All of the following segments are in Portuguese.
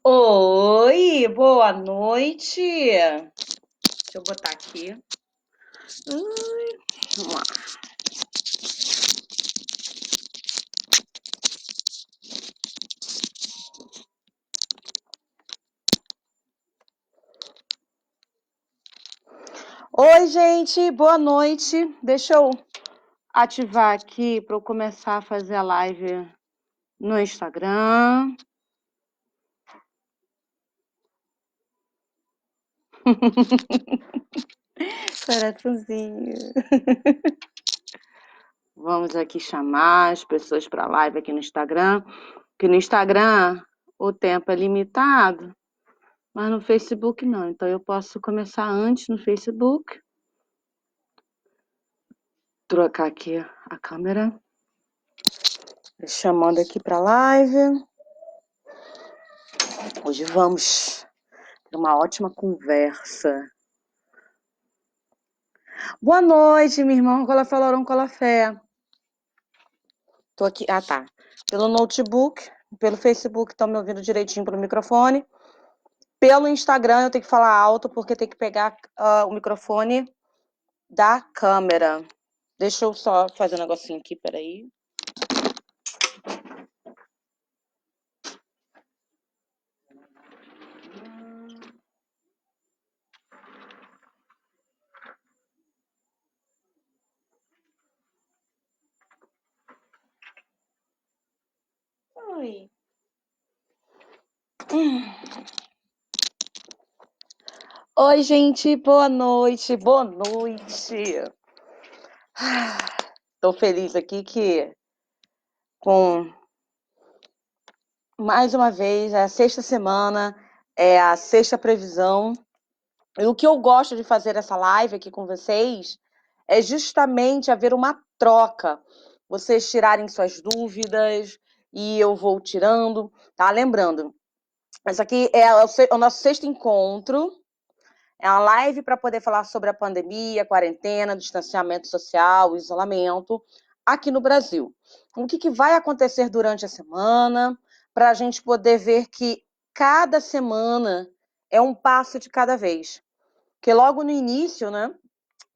Oi, boa noite. Deixa eu botar aqui. Vamos lá. Oi, gente, boa noite. Deixa eu ativar aqui para eu começar a fazer a live no Instagram. Coraçãozinho. Vamos aqui chamar as pessoas para a live aqui no Instagram. Que no Instagram o tempo é limitado, mas no Facebook não. Então eu posso começar antes no Facebook. Trocar aqui a câmera. Chamando aqui para a live. Hoje vamos ter uma ótima conversa. Boa noite, minha irmã. Cola fé, Lorão, cola fé. Tô aqui. Ah, tá. Pelo notebook, pelo Facebook, estão me ouvindo direitinho pelo microfone. Pelo Instagram, eu tenho que falar alto, porque tem que pegar o microfone da câmera. Deixa eu só fazer um negocinho aqui, peraí. Oi. Oi, gente, boa noite, boa noite. Tô feliz aqui que com mais uma vez, é a sexta semana, é a sexta previsão. E o que eu gosto de fazer essa live aqui com vocês é justamente haver uma troca. Vocês tirarem suas dúvidas e eu vou tirando, tá? Lembrando, essa aqui é o nosso sexto encontro. É uma live para poder falar sobre a pandemia, a quarentena, distanciamento social, isolamento aqui no Brasil. O que vai acontecer durante a semana, para a gente poder ver que cada semana é um passo de cada vez. Porque logo no início, né,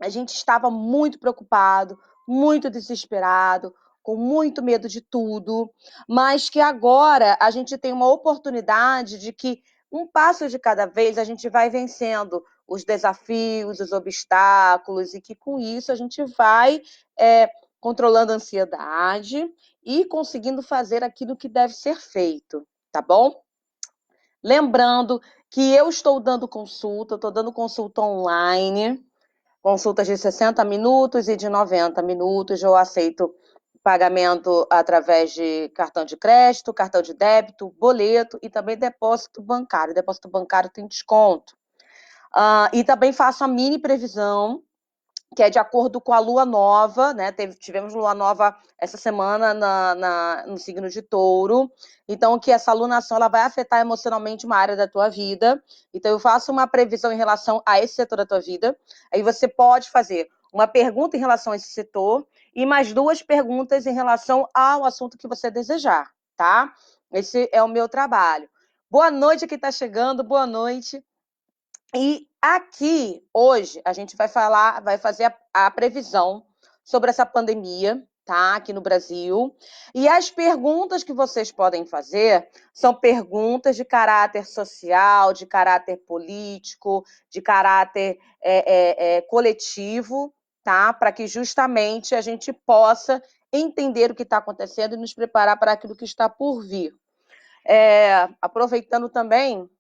a gente estava muito preocupado, muito desesperado, com muito medo de tudo, mas que agora a gente tem uma oportunidade de que um passo de cada vez a gente vai vencendo os desafios, os obstáculos, e que com isso a gente vai controlando a ansiedade e conseguindo fazer aquilo que deve ser feito, tá bom? Lembrando que eu estou dando consulta online, consultas de 60 minutos e de 90 minutos. Eu aceito pagamento através de cartão de crédito, cartão de débito, boleto e também depósito bancário. Depósito bancário tem desconto. E também faço a mini previsão, que é de acordo com a lua nova, né? Tivemos lua nova essa semana no signo de Touro. Então, que essa alunação ela vai afetar emocionalmente uma área da tua vida. Então, eu faço uma previsão em relação a esse setor da tua vida. Aí você pode fazer uma pergunta em relação a esse setor e mais duas perguntas em relação ao assunto que você desejar, tá? Esse é o meu trabalho. Boa noite, quem está chegando, boa noite. E aqui, hoje, a gente vai fazer a previsão sobre essa pandemia, tá? Aqui no Brasil. E as perguntas que vocês podem fazer são perguntas de caráter social, de caráter político, de caráter coletivo, tá? Para que justamente a gente possa entender o que está acontecendo e nos preparar para aquilo que está por vir. Aproveitando também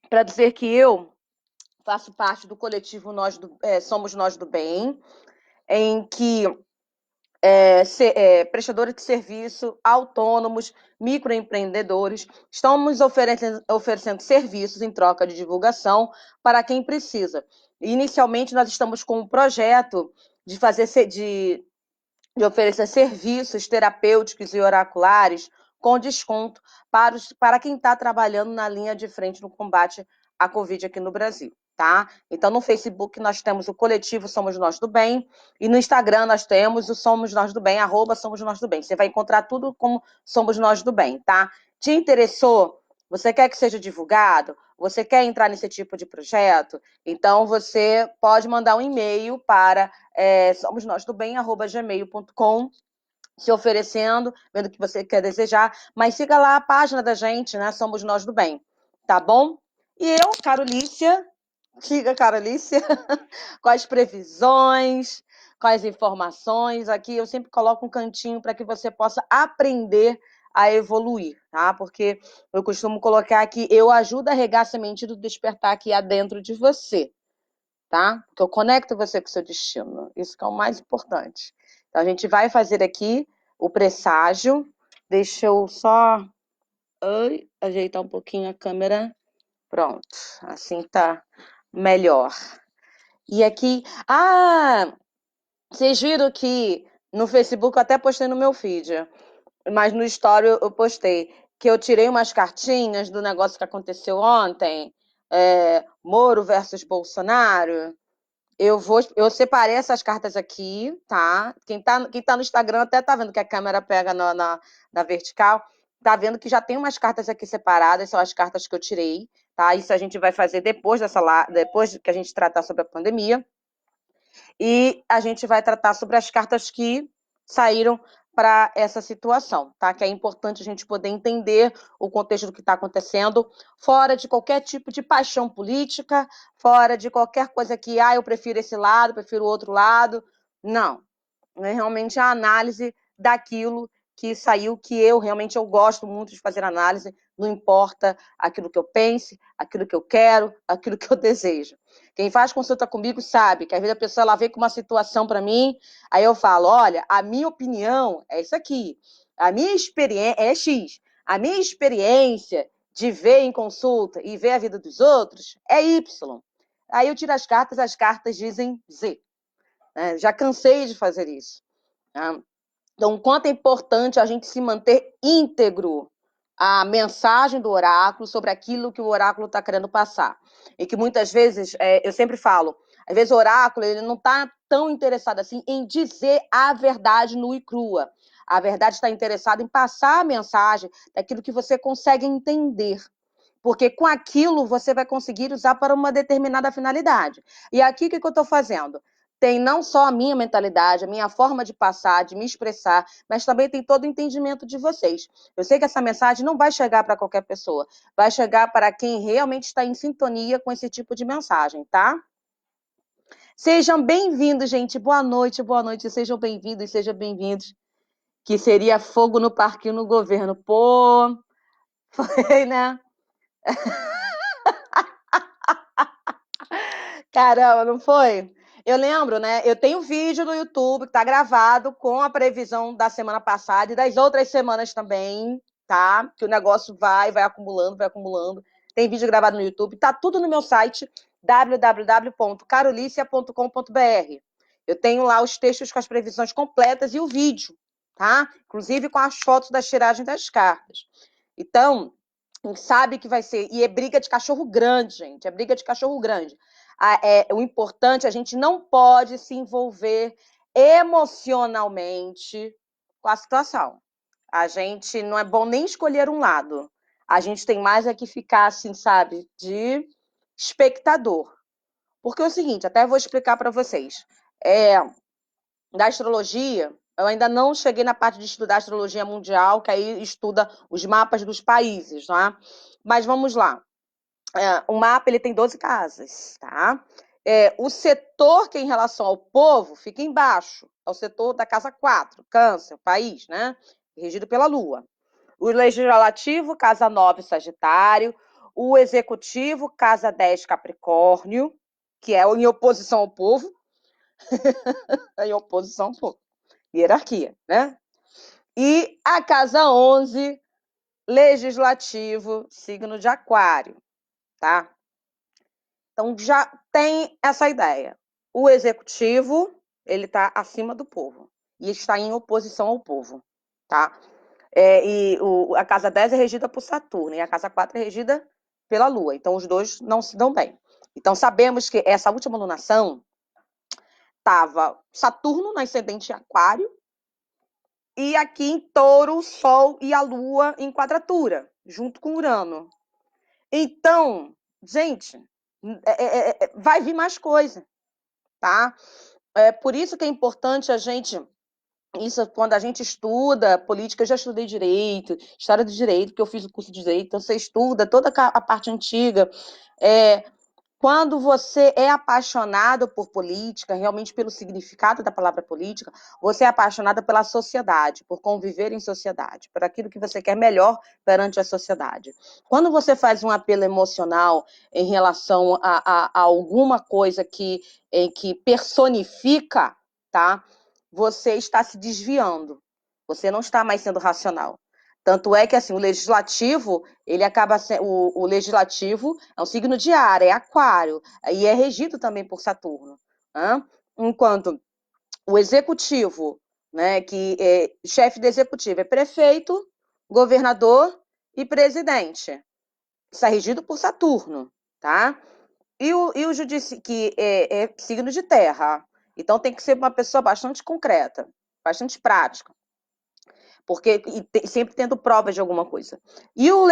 para dizer que eu faço parte do coletivo Somos Nós do Bem, em que prestadores de serviço, autônomos, microempreendedores, estamos oferecendo serviços em troca de divulgação para quem precisa. Inicialmente, nós estamos com um projeto de oferecer serviços terapêuticos e oraculares com desconto para quem está trabalhando na linha de frente no combate à Covid aqui no Brasil. tá? Então, no Facebook nós temos o coletivo Somos Nós do Bem, e no Instagram nós temos o Somos Nós do Bem, @Somos Nós do Bem. Você vai encontrar tudo como Somos Nós do Bem, tá? Te interessou? Você quer que seja divulgado? Você quer entrar nesse tipo de projeto? Então, você pode mandar um e-mail para somosnosdobem@gmail.com, se oferecendo, vendo o que você quer desejar, mas siga lá a página da gente, né? Somos Nós do Bem, tá bom? E eu, Carolícia, diga, Carolícia, quais previsões, quais informações. Aqui eu sempre coloco um cantinho para que você possa aprender a evoluir, tá? Porque eu costumo colocar aqui, eu ajudo a regar a semente do despertar aqui adentro de você, tá? Porque eu conecto você com o seu destino. Isso que é o mais importante. Então, a gente vai fazer aqui o presságio. Deixa eu só ajeitar um pouquinho a câmera. Pronto, assim tá melhor. E aqui... vocês viram que no Facebook eu até postei no meu feed, mas no story eu postei que eu tirei umas cartinhas do negócio que aconteceu ontem, Moro versus Bolsonaro. Eu separei essas cartas aqui, tá? Quem tá no Instagram até tá vendo que a câmera pega na vertical. Tá vendo que já tem umas cartas aqui separadas, são as cartas que eu tirei, tá? Isso a gente vai fazer depois que a gente tratar sobre a pandemia. E a gente vai tratar sobre as cartas que saíram para essa situação, tá? Que é importante a gente poder entender o contexto do que está acontecendo, fora de qualquer tipo de paixão política, fora de qualquer coisa que, eu prefiro esse lado, prefiro o outro lado. Não. É realmente a análise daquilo que saiu, que eu gosto muito de fazer análise, não importa aquilo que eu pense, aquilo que eu quero, aquilo que eu desejo. Quem faz consulta comigo sabe que às vezes a pessoa ela vem com uma situação para mim, aí eu falo, olha, a minha opinião é isso aqui, a minha experiência é X, a minha experiência de ver em consulta e ver a vida dos outros é Y. Aí eu tiro as cartas dizem Z. Já cansei de fazer isso. Tá? Então, o quanto é importante a gente se manter íntegro à mensagem do oráculo sobre aquilo que o oráculo está querendo passar. E que muitas vezes, eu sempre falo, às vezes o oráculo ele não está tão interessado assim em dizer a verdade nua e crua. A verdade está interessada em passar a mensagem daquilo que você consegue entender. Porque com aquilo você vai conseguir usar para uma determinada finalidade. E aqui o que eu estou fazendo? Tem não só a minha mentalidade, a minha forma de passar, de me expressar, mas também tem todo o entendimento de vocês. Eu sei que essa mensagem não vai chegar para qualquer pessoa, vai chegar para quem realmente está em sintonia com esse tipo de mensagem, tá? Sejam bem-vindos, gente. Boa noite, sejam bem-vindos, sejam bem-vindos. Que seria fogo no parquinho no governo. Pô, foi, né? Caramba, não foi? Eu lembro, né? Eu tenho um vídeo no YouTube que tá gravado com a previsão da semana passada e das outras semanas também, tá? Que o negócio vai acumulando, vai acumulando. Tem vídeo gravado no YouTube, tá tudo no meu site www.carolicia.com.br. Eu tenho lá os textos com as previsões completas e o vídeo, tá? Inclusive com as fotos da tiragem das cartas. Então, sabe que vai ser. E é briga de cachorro grande, gente. É briga de cachorro grande. O importante, a gente não pode se envolver emocionalmente com a situação. A gente não é bom nem escolher um lado. A gente tem mais é que ficar, assim, sabe, de espectador. Porque é o seguinte, até vou explicar para vocês. Da astrologia, eu ainda não cheguei na parte de estudar astrologia mundial, que aí estuda os mapas dos países, tá? Mas vamos lá. O mapa ele tem 12 casas, tá? O setor que é em relação ao povo fica embaixo, é o setor da casa 4, Câncer, país, né? Regido pela Lua. O legislativo, casa 9, Sagitário. O executivo, casa 10, Capricórnio, que é em oposição ao povo. Em oposição ao povo. Hierarquia, né? E a casa 11, legislativo, signo de Aquário, tá? Então, já tem essa ideia. O executivo, ele está acima do povo e está em oposição ao povo, tá? A casa 10 é regida por Saturno e a casa 4 é regida pela Lua. Então, os dois não se dão bem. Então, sabemos que essa última lunação estava Saturno no ascendente em Aquário e aqui em Touro, o Sol e a Lua em quadratura, junto com Urano. Então, gente, vai vir mais coisa, tá? É por isso que é importante a gente. Isso, quando a gente estuda política, eu já estudei direito, história do direito, porque eu fiz o curso de direito, então você estuda toda a parte antiga. Quando você é apaixonado por política, realmente pelo significado da palavra política, você é apaixonado pela sociedade, por conviver em sociedade, por aquilo que você quer melhor perante a sociedade. Quando você faz um apelo emocional em relação a alguma coisa que personifica, tá? Você está se desviando. Você não está mais sendo racional. Tanto é que assim, o legislativo, ele acaba sendo. O legislativo é um signo de ar, é aquário, e é regido também por Saturno. Né? Enquanto o executivo, né, que é chefe do executivo é prefeito, governador e presidente. Isso é regido por Saturno, tá? E o judici que é signo de terra. Então tem que ser uma pessoa bastante concreta, bastante prática porque sempre tendo provas de alguma coisa. E o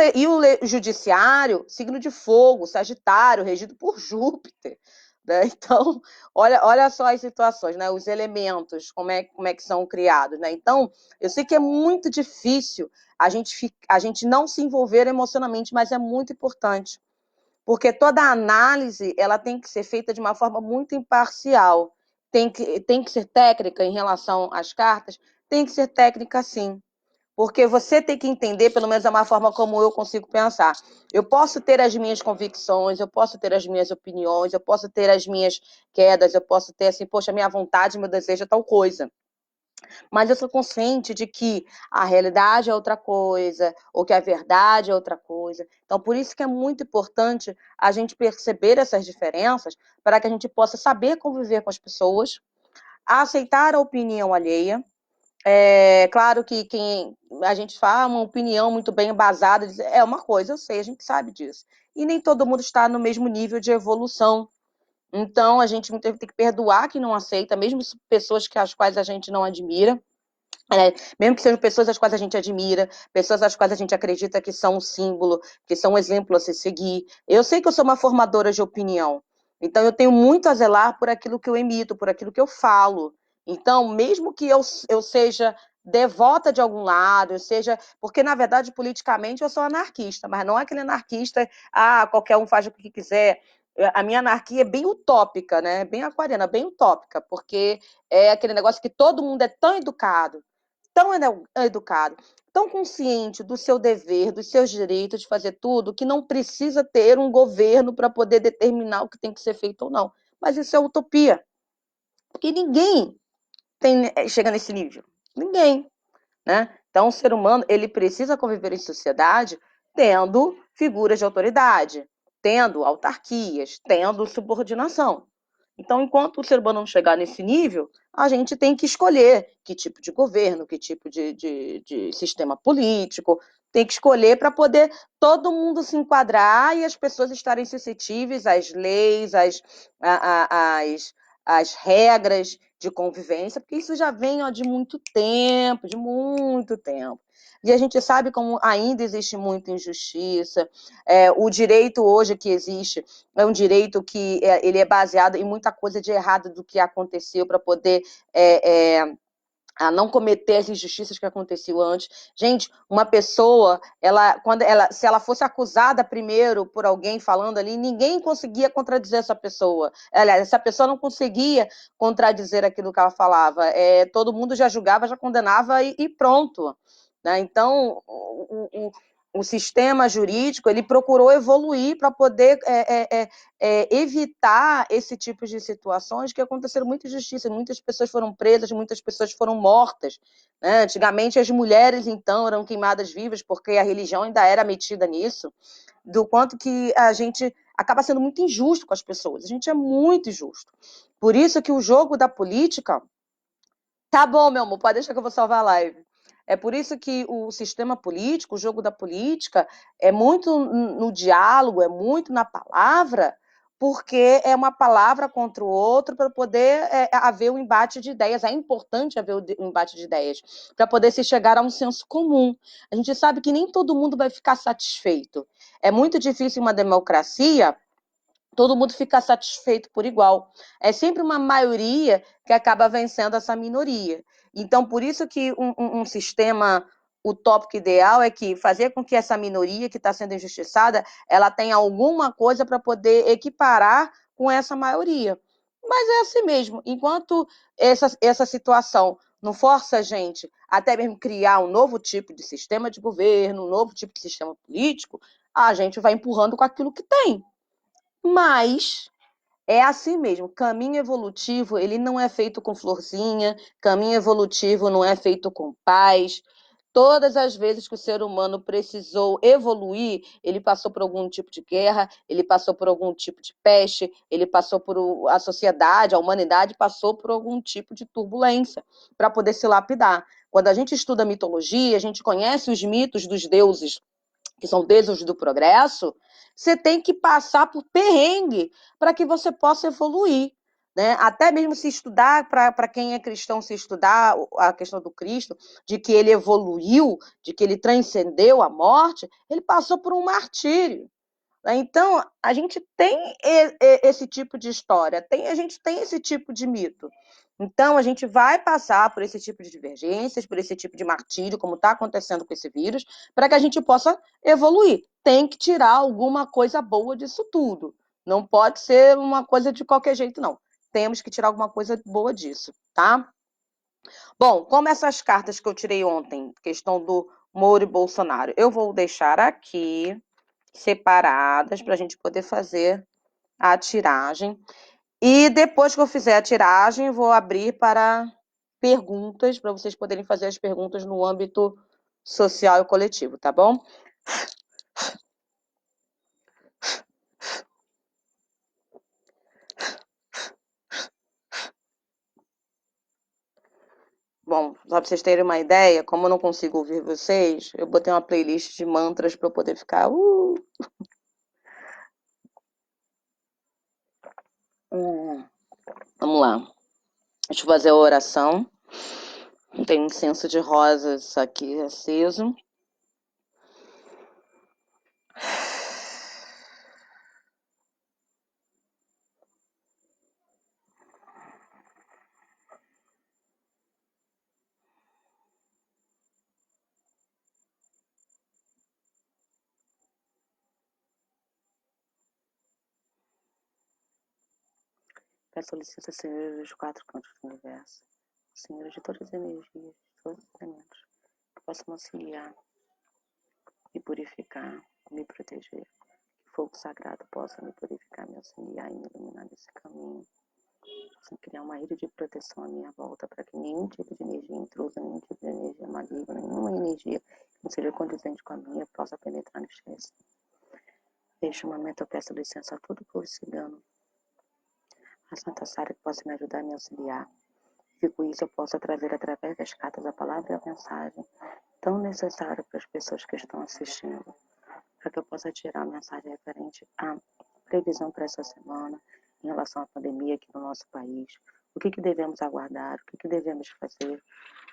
judiciário, signo de fogo, Sagitário, regido por Júpiter. Né? Então, olha só as situações, né? Os elementos, como é que são criados. Né? Então, eu sei que é muito difícil a gente não se envolver emocionalmente, mas é muito importante. Porque toda análise ela tem que ser feita de uma forma muito imparcial. Tem que ser técnica em relação às cartas? Tem que ser técnica, sim. Porque você tem que entender, pelo menos é uma forma como eu consigo pensar. Eu posso ter as minhas convicções, eu posso ter as minhas opiniões, eu posso ter as minhas quedas, eu posso ter assim, poxa, minha vontade, meu desejo é tal coisa. Mas eu sou consciente de que a realidade é outra coisa, ou que a verdade é outra coisa. Então, por isso que é muito importante a gente perceber essas diferenças, para que a gente possa saber conviver com as pessoas, aceitar a opinião alheia. É claro que quem a gente fala uma opinião muito bem embasada, é uma coisa, eu sei, a gente sabe disso. E nem todo mundo está no mesmo nível de evolução. Então, a gente tem que perdoar quem não aceita, mesmo pessoas que as quais a gente não admira. Mesmo que sejam pessoas às quais a gente admira, pessoas às quais a gente acredita que são um símbolo, que são um exemplo a se seguir. Eu sei que eu sou uma formadora de opinião, então eu tenho muito a zelar por aquilo que eu emito, por aquilo que eu falo. Então, mesmo que eu seja devota de algum lado, eu seja. Porque, na verdade, politicamente eu sou anarquista, mas não é aquele anarquista, qualquer um faz o que quiser. A minha anarquia é bem utópica, né? Bem aquariana, bem utópica, porque é aquele negócio que todo mundo é tão educado, tão educado, tão consciente do seu dever, dos seus direitos de fazer tudo, que não precisa ter um governo para poder determinar o que tem que ser feito ou não. Mas isso é utopia. Porque ninguém chega nesse nível. Ninguém. Né? Então, o ser humano ele precisa conviver em sociedade tendo figuras de autoridade, tendo autarquias, tendo subordinação. Então, enquanto o ser humano não chegar nesse nível, a gente tem que escolher que tipo de governo, que tipo de sistema político, tem que escolher para poder todo mundo se enquadrar e as pessoas estarem suscetíveis às leis, às regras de convivência, porque isso já vem de muito tempo, de muito tempo. E a gente sabe como ainda existe muita injustiça. O direito hoje que existe é um direito que ele é baseado em muita coisa de errado do que aconteceu para poder a não cometer as injustiças que aconteceu antes. Gente, uma pessoa, se ela fosse acusada primeiro por alguém falando ali, ninguém conseguia contradizer essa pessoa. Aliás, essa pessoa não conseguia contradizer aquilo que ela falava. Todo mundo já julgava, já condenava e pronto. Né? Então, o sistema jurídico ele procurou evoluir para poder evitar esse tipo de situações que aconteceram muita injustiça, muitas pessoas foram presas, muitas pessoas foram mortas. Né? Antigamente as mulheres então eram queimadas vivas porque a religião ainda era metida nisso, do quanto que a gente acaba sendo muito injusto com as pessoas, a gente é muito injusto. Por isso que o jogo da política... Tá bom, meu amor, pode deixar que eu vou salvar a live. É por isso que o sistema político, o jogo da política, é muito no diálogo, é muito na palavra, porque é uma palavra contra o outro para poder haver um embate de ideias. É importante haver um embate de ideias, para poder se chegar a um senso comum. A gente sabe que nem todo mundo vai ficar satisfeito. É muito difícil uma democracia todo mundo ficar satisfeito por igual. É sempre uma maioria que acaba vencendo essa minoria. Então, por isso que um sistema utópico ideal é que fazer com que essa minoria que está sendo injustiçada, ela tenha alguma coisa para poder equiparar com essa maioria. Mas é assim mesmo. Enquanto essa situação não força a gente até mesmo criar um novo tipo de sistema de governo, um novo tipo de sistema político, a gente vai empurrando com aquilo que tem. Mas é assim mesmo, caminho evolutivo, ele não é feito com florzinha, caminho evolutivo não é feito com paz. Todas as vezes que o ser humano precisou evoluir, ele passou por algum tipo de guerra, ele passou por algum tipo de peste, ele passou por a sociedade, a humanidade passou por algum tipo de turbulência para poder se lapidar. Quando a gente estuda mitologia, a gente conhece os mitos dos deuses que são deuses do progresso, você tem que passar por perrengue para que você possa evoluir. Né? Até mesmo se estudar, para quem é cristão, se estudar a questão do Cristo, de que ele evoluiu, de que ele transcendeu a morte, ele passou por um martírio. Então, a gente tem esse tipo de história, a gente tem esse tipo de mito. Então, a gente vai passar por esse tipo de divergências, por esse tipo de martírio, como está acontecendo com esse vírus, para que a gente possa evoluir. Tem que tirar alguma coisa boa disso tudo. Não pode ser uma coisa de qualquer jeito, não. Temos que tirar alguma coisa boa disso, tá? Bom, como essas cartas que eu tirei ontem, questão do Moro e Bolsonaro, eu vou deixar aqui separadas para a gente poder fazer a tiragem. E depois que eu fizer a tiragem, vou abrir para perguntas, para vocês poderem fazer as perguntas no âmbito social e coletivo, tá bom? Bom, só para vocês terem uma ideia, como eu não consigo ouvir vocês, eu botei uma playlist de mantras para eu poder ficar. Vamos lá. Deixa eu fazer a oração. Tem um incenso de rosas aqui aceso. Peço licença, Senhor dos quatro cantos do universo, Senhor de todas as energias, de todos os elementos, que possam auxiliar, me purificar, me proteger. Que o fogo sagrado possa me purificar, me auxiliar e me iluminar nesse caminho. Possa criar uma rede de proteção à minha volta, para que nenhum tipo de energia intrusa, nenhum tipo de energia maligna, nenhuma energia que não seja condizente com a minha, possa penetrar neste recinto. Neste momento eu peço licença a todo o povo cigano, a Santa Sara que possa me ajudar e me auxiliar. E com isso eu possa trazer através das cartas a palavra e a mensagem tão necessária para as pessoas que estão assistindo, para que eu possa tirar a mensagem referente à previsão para essa semana em relação à pandemia aqui no nosso país, o que devemos aguardar, o que devemos fazer,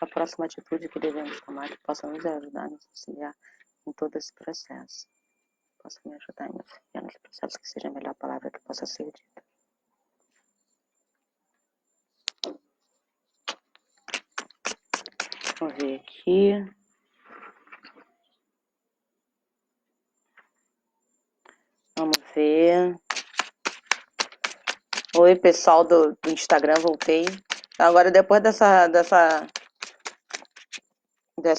a próxima atitude que devemos tomar que possa nos ajudar, nos auxiliar em todo esse processo. Possa me ajudar e me auxiliar nesse processo, que seja a melhor palavra que possa ser dita. Vamos ver aqui. Vamos ver. Oi, pessoal do Instagram, voltei. Agora, depois dessa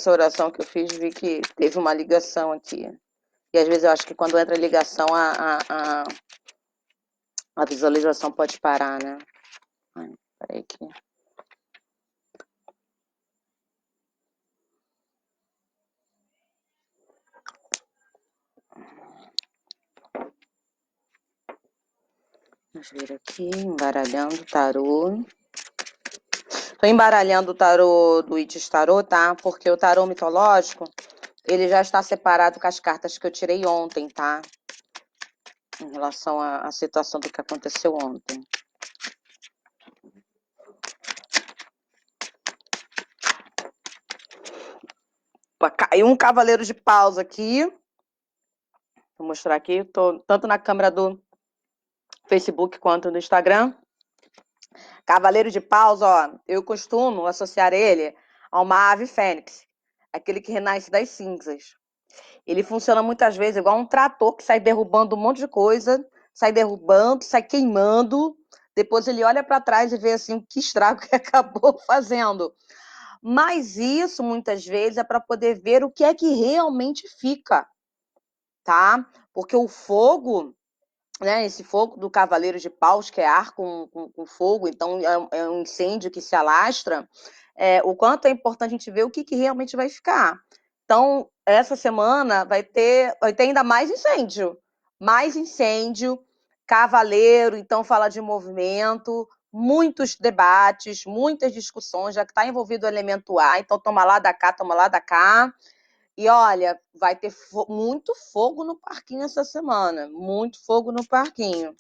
oração que eu fiz, vi que teve uma ligação aqui. E às vezes eu acho que quando entra ligação, a visualização pode parar, né? Ai, peraí aqui. Vamos ver aqui, embaralhando o tarô. Tô embaralhando o tarô do Itis Tarô, tá? Porque o tarô mitológico, ele já está separado com as cartas que eu tirei ontem, tá? em relação à situação do que aconteceu ontem. Caiu um cavaleiro de paus aqui. Vou mostrar aqui, tô tanto na câmera do Facebook quanto no Instagram. Cavaleiro de paus, ó, eu costumo associar ele a uma ave fênix, aquele que renasce das cinzas. Ele funciona muitas vezes igual um trator que sai derrubando um monte de coisa, sai derrubando, sai queimando, depois ele olha para trás e vê assim que estrago que acabou fazendo. Mas isso, muitas vezes, é para poder ver o que é que realmente fica, tá? Porque o fogo, né, esse fogo do Cavaleiro de Paus, que é ar com fogo, então é um incêndio que se alastra, o quanto é importante a gente ver o que, que realmente vai ficar. Então, essa semana vai ter ainda mais incêndio, cavaleiro, então fala de movimento, muitos debates, muitas discussões, já que está envolvido o elemento ar, então toma lá da cá, toma lá da cá. E olha, vai ter muito fogo no parquinho essa semana, muito fogo no parquinho.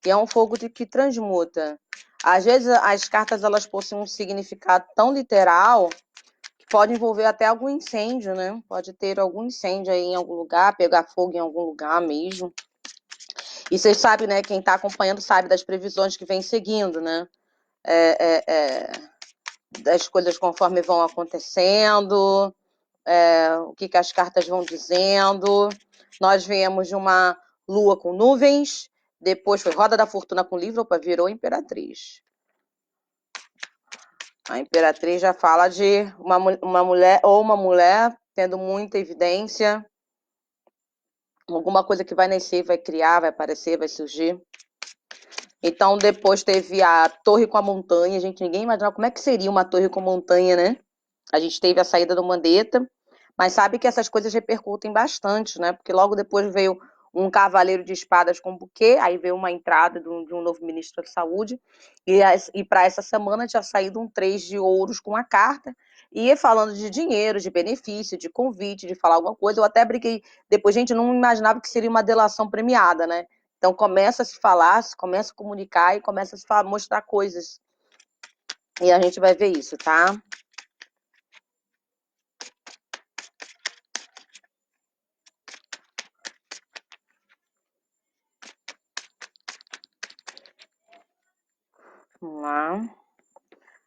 E é um fogo que transmuta. Às vezes as cartas elas possuem um significado tão literal que pode envolver até algum incêndio, né? Pode ter algum incêndio aí em algum lugar, pegar fogo em algum lugar mesmo. E vocês sabem, né? Quem está acompanhando sabe das previsões que vem seguindo, né? Das coisas conforme vão acontecendo, o que as cartas vão dizendo. Nós viemos de uma lua com nuvens, depois foi roda da fortuna com livro, opa, virou imperatriz. A imperatriz já fala de uma mulher tendo muita evidência, alguma coisa que vai nascer, vai criar, vai aparecer, vai surgir. Então, depois teve a torre com a montanha. Gente, ninguém imaginava como é que seria uma torre com montanha, né? A gente teve a saída do Mandetta, mas sabe que essas coisas repercutem bastante, né? Porque logo depois veio um cavaleiro de espadas com buquê, aí veio uma entrada de um novo ministro da saúde, e para essa semana tinha saído um 3 de ouros com a carta, e falando de dinheiro, de benefício, de convite, de falar alguma coisa. Eu até brinquei, depois, gente, não imaginava que seria uma delação premiada, né? Então começa a se falar, começa a comunicar e começa a se falar, mostrar coisas. E a gente vai ver isso, tá? Vamos lá.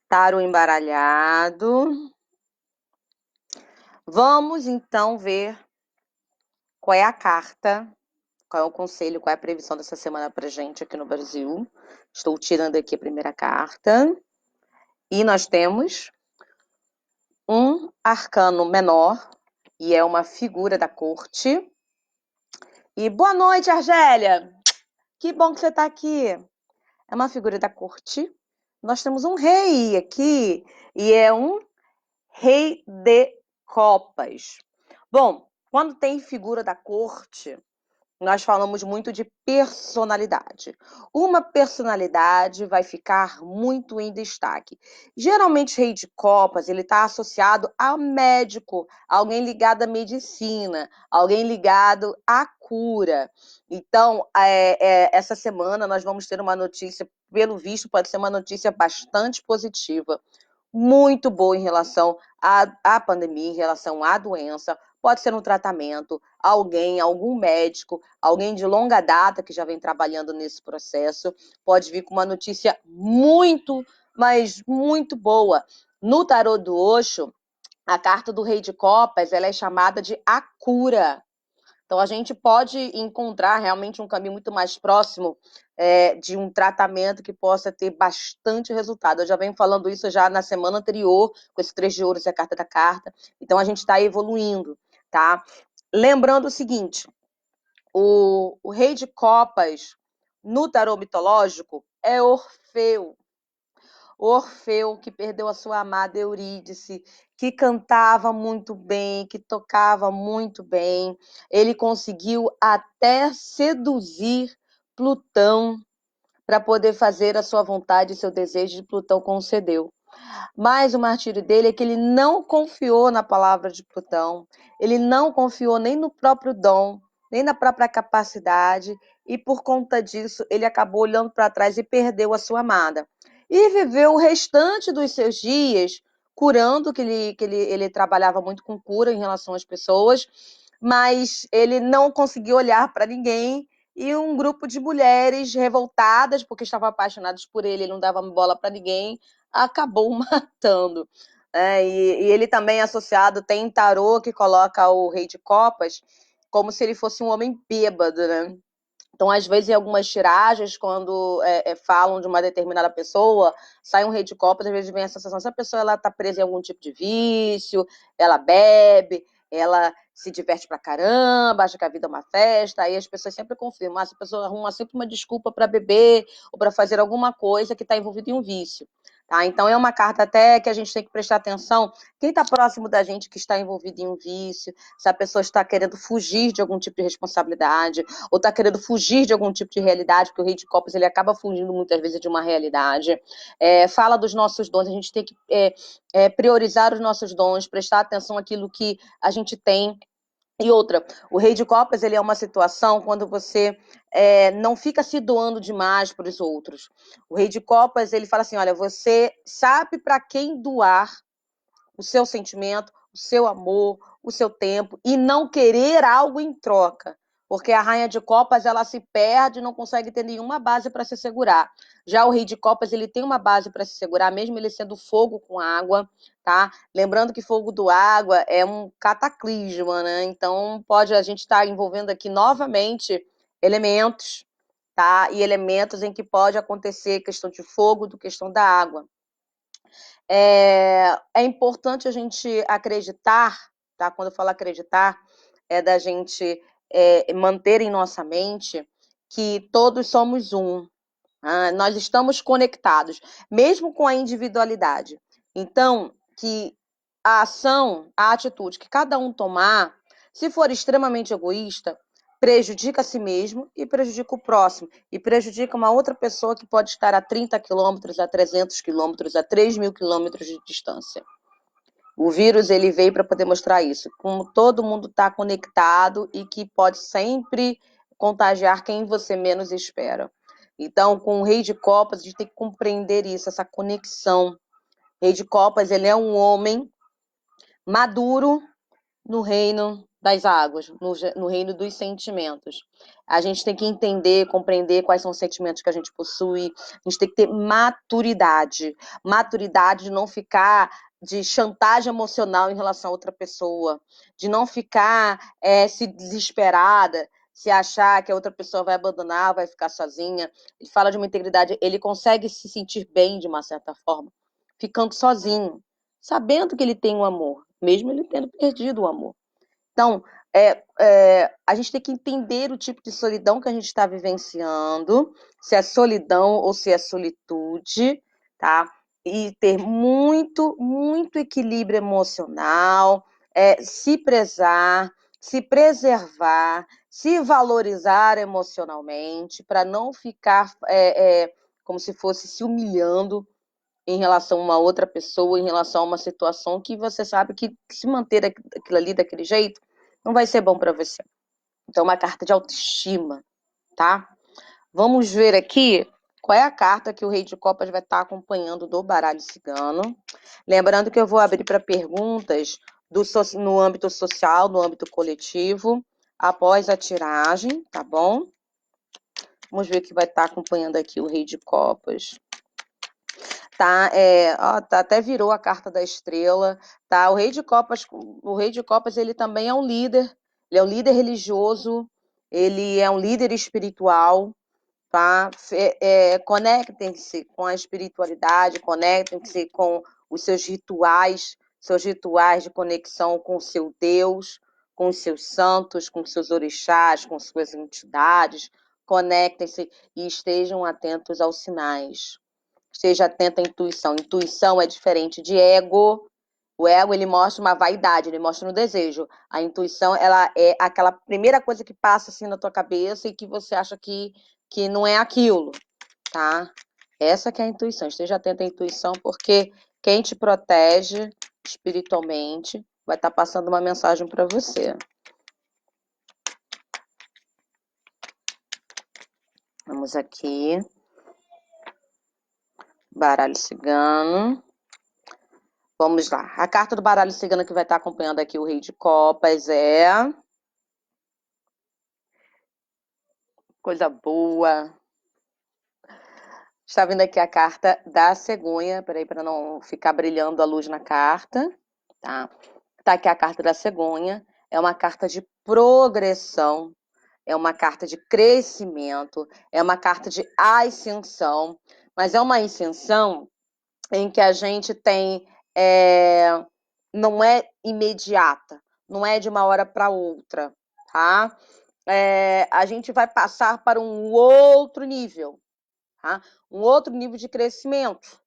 Tarô embaralhado. Vamos então ver qual é a carta, qual é o conselho, qual é a previsão dessa semana pra gente aqui no Brasil. Estou tirando aqui a primeira carta. E nós temos um arcano menor, e é uma figura da corte. E boa noite, Argélia! Que bom que você está aqui. É uma figura da corte. Nós temos um rei aqui, e é um rei de copas. Bom, quando tem figura da corte, nós falamos muito de personalidade. Uma personalidade vai ficar muito em destaque. Geralmente, rei de copas, ele está associado a médico, alguém ligado à medicina, alguém ligado à cura. Então, essa semana nós vamos ter uma notícia, pelo visto, pode ser uma notícia bastante positiva, muito boa em relação à pandemia, em relação à doença. Pode ser um tratamento, algum médico, alguém de longa data que já vem trabalhando nesse processo, pode vir com uma notícia muito, mas muito boa. No tarô do Osho, a carta do Rei de Copas, ela é chamada de a cura. Então, a gente pode encontrar realmente um caminho muito mais próximo de um tratamento que possa ter bastante resultado. Eu já venho falando isso já na semana anterior, com esse 3 de ouros e a carta da carta. Então, a gente está evoluindo, tá? Lembrando o seguinte, o Rei de Copas, no tarô mitológico, é Orfeu. Orfeu, que perdeu a sua amada Eurídice, que cantava muito bem, que tocava muito bem. Ele conseguiu até seduzir Plutão para poder fazer a sua vontade e seu desejo, de Plutão concedeu. Mas o martírio dele é que ele não confiou na palavra de Plutão, ele não confiou nem no próprio dom, nem na própria capacidade, e por conta disso ele acabou olhando para trás e perdeu a sua amada. E viveu o restante dos seus dias curando, que ele trabalhava muito com cura em relação às pessoas, mas ele não conseguiu olhar para ninguém, e um grupo de mulheres revoltadas, porque estavam apaixonadas por ele não dava bola para ninguém, acabou matando. E ele também é associado, tem tarô que coloca o rei de copas como se ele fosse um homem bêbado, né? Então, às vezes, em algumas tiragens, quando falam de uma determinada pessoa, sai um rei de copas, às vezes vem a sensação, essa pessoa está presa em algum tipo de vício, ela bebe, ela se diverte pra caramba, acha que a vida é uma festa, aí as pessoas sempre confirmam, essa pessoa arruma sempre uma desculpa para beber ou para fazer alguma coisa que está envolvida em um vício. Tá? Então, é uma carta até que a gente tem que prestar atenção, quem está próximo da gente que está envolvido em um vício, se a pessoa está querendo fugir de algum tipo de responsabilidade, ou está querendo fugir de algum tipo de realidade, porque o rei de copas ele acaba fugindo muitas vezes de uma realidade. Fala dos nossos dons, a gente tem que priorizar os nossos dons, prestar atenção àquilo que a gente tem. E outra, o rei de copas ele é uma situação quando você não fica se doando demais para os outros. O rei de copas ele fala assim, olha, você sabe para quem doar o seu sentimento, o seu amor, o seu tempo e não querer algo em troca. Porque a rainha de copas, ela se perde e não consegue ter nenhuma base para se segurar. Já o rei de copas, ele tem uma base para se segurar, mesmo ele sendo fogo com água, tá? Lembrando que fogo do água é um cataclisma, né? Então, a gente estar envolvendo aqui novamente elementos, tá? E elementos em que pode acontecer questão de fogo do questão da água. É importante a gente acreditar, tá? Quando eu falo acreditar, é da gente manter em nossa mente que todos somos um. Nós estamos conectados, mesmo com a individualidade. Então, que a ação, a atitude que cada um tomar, se for extremamente egoísta, prejudica a si mesmo e prejudica o próximo. E prejudica uma outra pessoa que pode estar a 30 quilômetros, a 300 quilômetros, a 3.000 quilômetros de distância. O vírus ele veio para poder mostrar isso, como todo mundo está conectado e que pode sempre contagiar quem você menos espera. Então, com o Rei de Copas, a gente tem que compreender isso, essa conexão. O Rei de Copas ele é um homem maduro no reino das águas, no reino dos sentimentos. A gente tem que entender, compreender quais são os sentimentos que a gente possui. A gente tem que ter maturidade. Maturidade de não ficar de chantagem emocional em relação a outra pessoa. De não ficar se desesperada, se achar que a outra pessoa vai abandonar, vai ficar sozinha. Ele fala de uma integridade, ele consegue se sentir bem de uma certa forma, ficando sozinho, sabendo que ele tem um amor, mesmo ele tendo perdido o amor. Então, a gente tem que entender o tipo de solidão que a gente está vivenciando, se é solidão ou se é solitude, tá? E ter muito, muito equilíbrio emocional, se prezar, se preservar, se valorizar emocionalmente, para não ficar como se fosse se humilhando em relação a uma outra pessoa, em relação a uma situação que você sabe que se manter aquilo ali daquele jeito não vai ser bom para você. Então, uma carta de autoestima, tá? Vamos ver aqui qual é a carta que o Rei de Copas vai estar acompanhando do baralho cigano. Lembrando que eu vou abrir para perguntas no âmbito social, no âmbito coletivo, após a tiragem, tá bom? Vamos ver o que vai estar acompanhando aqui o Rei de Copas. Tá, até virou a carta da estrela, tá? O Rei de Copas, ele também é um líder, ele é um líder religioso, ele é um líder espiritual, tá? Conectem-se com a espiritualidade, conectem-se com os seus rituais de conexão com o seu Deus, com os seus santos, com os seus orixás, com suas entidades, conectem-se e estejam atentos aos sinais. Esteja atento à intuição. Intuição é diferente de ego. O ego, ele mostra uma vaidade, ele mostra um desejo. A intuição, ela é aquela primeira coisa que passa assim na tua cabeça e que você acha que não é aquilo, tá? Essa que é a intuição. Esteja atento à intuição, porque quem te protege espiritualmente vai estar passando uma mensagem para você. Vamos aqui. Baralho cigano. Vamos lá. A carta do baralho cigano que vai estar acompanhando aqui o Rei de Copas é... Coisa boa. Está vindo aqui a carta da cegonha. Peraí, para não ficar brilhando a luz na carta. Tá? Tá aqui a carta da cegonha. É uma carta de progressão. É uma carta de crescimento. É uma carta de ascensão. Mas é uma ascensão em que a gente tem... não é imediata. Não é de uma hora para outra. Tá? A gente vai passar para um outro nível. Tá? Um outro nível de crescimento.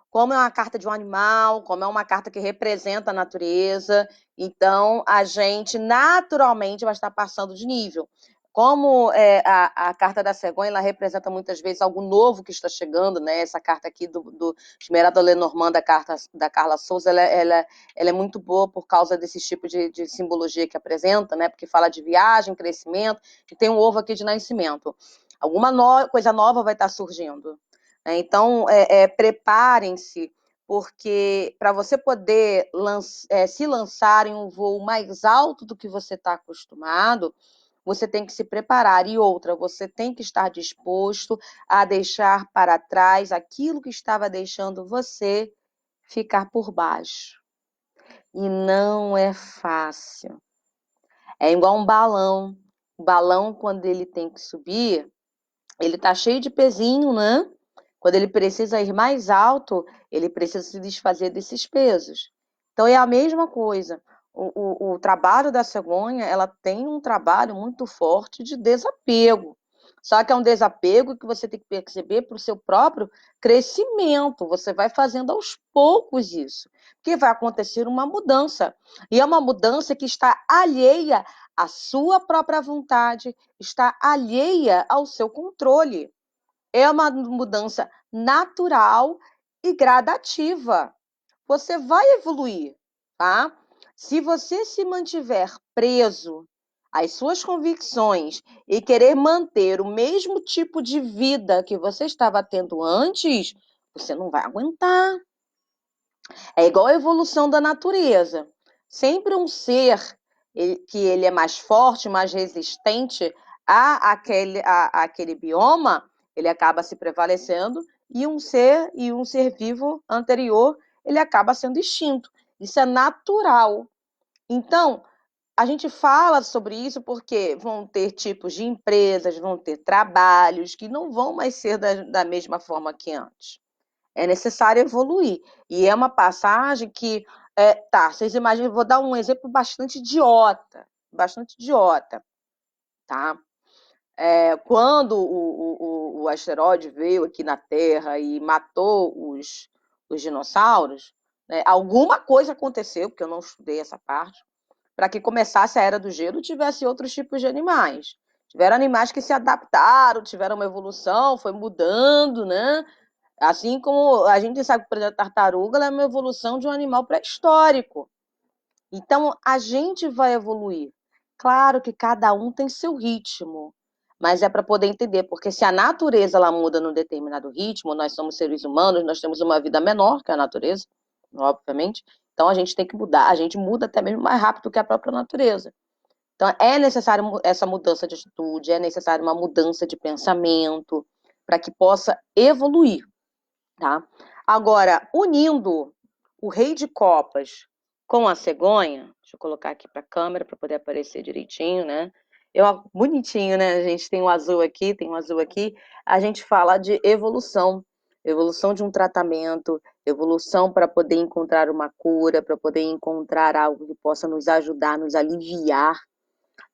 Como é uma carta de um animal, como é uma carta que representa a natureza, então a gente naturalmente vai estar passando de nível. Como a carta da cegonha, ela representa muitas vezes algo novo que está chegando, né? Essa carta aqui do Esmeralda Lenormand, da carta da Carla Souza, ela é muito boa por causa desse tipo de simbologia que apresenta, né? Porque fala de viagem, crescimento, e tem um ovo aqui de nascimento. Alguma coisa nova vai estar surgindo. Então, preparem-se, porque para você poder se lançar em um voo mais alto do que você está acostumado, você tem que se preparar. E outra, você tem que estar disposto a deixar para trás aquilo que estava deixando você ficar por baixo. E não é fácil. É igual um balão. O balão, quando ele tem que subir, ele tá cheio de pezinho, né? Quando ele precisa ir mais alto, ele precisa se desfazer desses pesos. Então é a mesma coisa. O trabalho da cegonha, ela tem um trabalho muito forte de desapego. Só que é um desapego que você tem que perceber para o seu próprio crescimento. Você vai fazendo aos poucos isso. Porque vai acontecer uma mudança. E é uma mudança que está alheia à sua própria vontade, está alheia ao seu controle. É uma mudança natural e gradativa. Você vai evoluir, tá? Se você se mantiver preso às suas convicções e querer manter o mesmo tipo de vida que você estava tendo antes, você não vai aguentar. É igual a evolução da natureza. Sempre um ser que ele é mais forte, mais resistente àquele bioma, ele acaba se prevalecendo e um ser vivo anterior, ele acaba sendo extinto. Isso é natural. Então, a gente fala sobre isso porque vão ter tipos de empresas, vão ter trabalhos que não vão mais ser da mesma forma que antes. É necessário evoluir. E é uma passagem que, vocês imaginam, vou dar um exemplo bastante idiota, tá? Quando o asteroide veio aqui na Terra e matou os dinossauros, né, alguma coisa aconteceu, porque eu não estudei essa parte, para que começasse a Era do Gelo e tivesse outros tipos de animais. Tiveram animais que se adaptaram, tiveram uma evolução, foi mudando, né? Assim como a gente sabe que, por exemplo, a tartaruga ela é uma evolução de um animal pré-histórico. Então, a gente vai evoluir. Claro que cada um tem seu ritmo, mas é para poder entender, porque se a natureza ela muda num determinado ritmo, nós somos seres humanos, nós temos uma vida menor que a natureza, obviamente, então a gente tem que mudar, a gente muda até mesmo mais rápido que a própria natureza. Então, é necessário essa mudança de atitude, é necessário uma mudança de pensamento, para que possa evoluir. Tá? Agora, unindo o Rei de Copas com a cegonha, deixa eu colocar aqui para a câmera para poder aparecer direitinho, né? Bonitinho, né? A gente tem um azul aqui, tem um azul aqui. A gente fala de evolução, evolução de um tratamento, evolução para poder encontrar uma cura, para poder encontrar algo que possa nos ajudar, nos aliviar.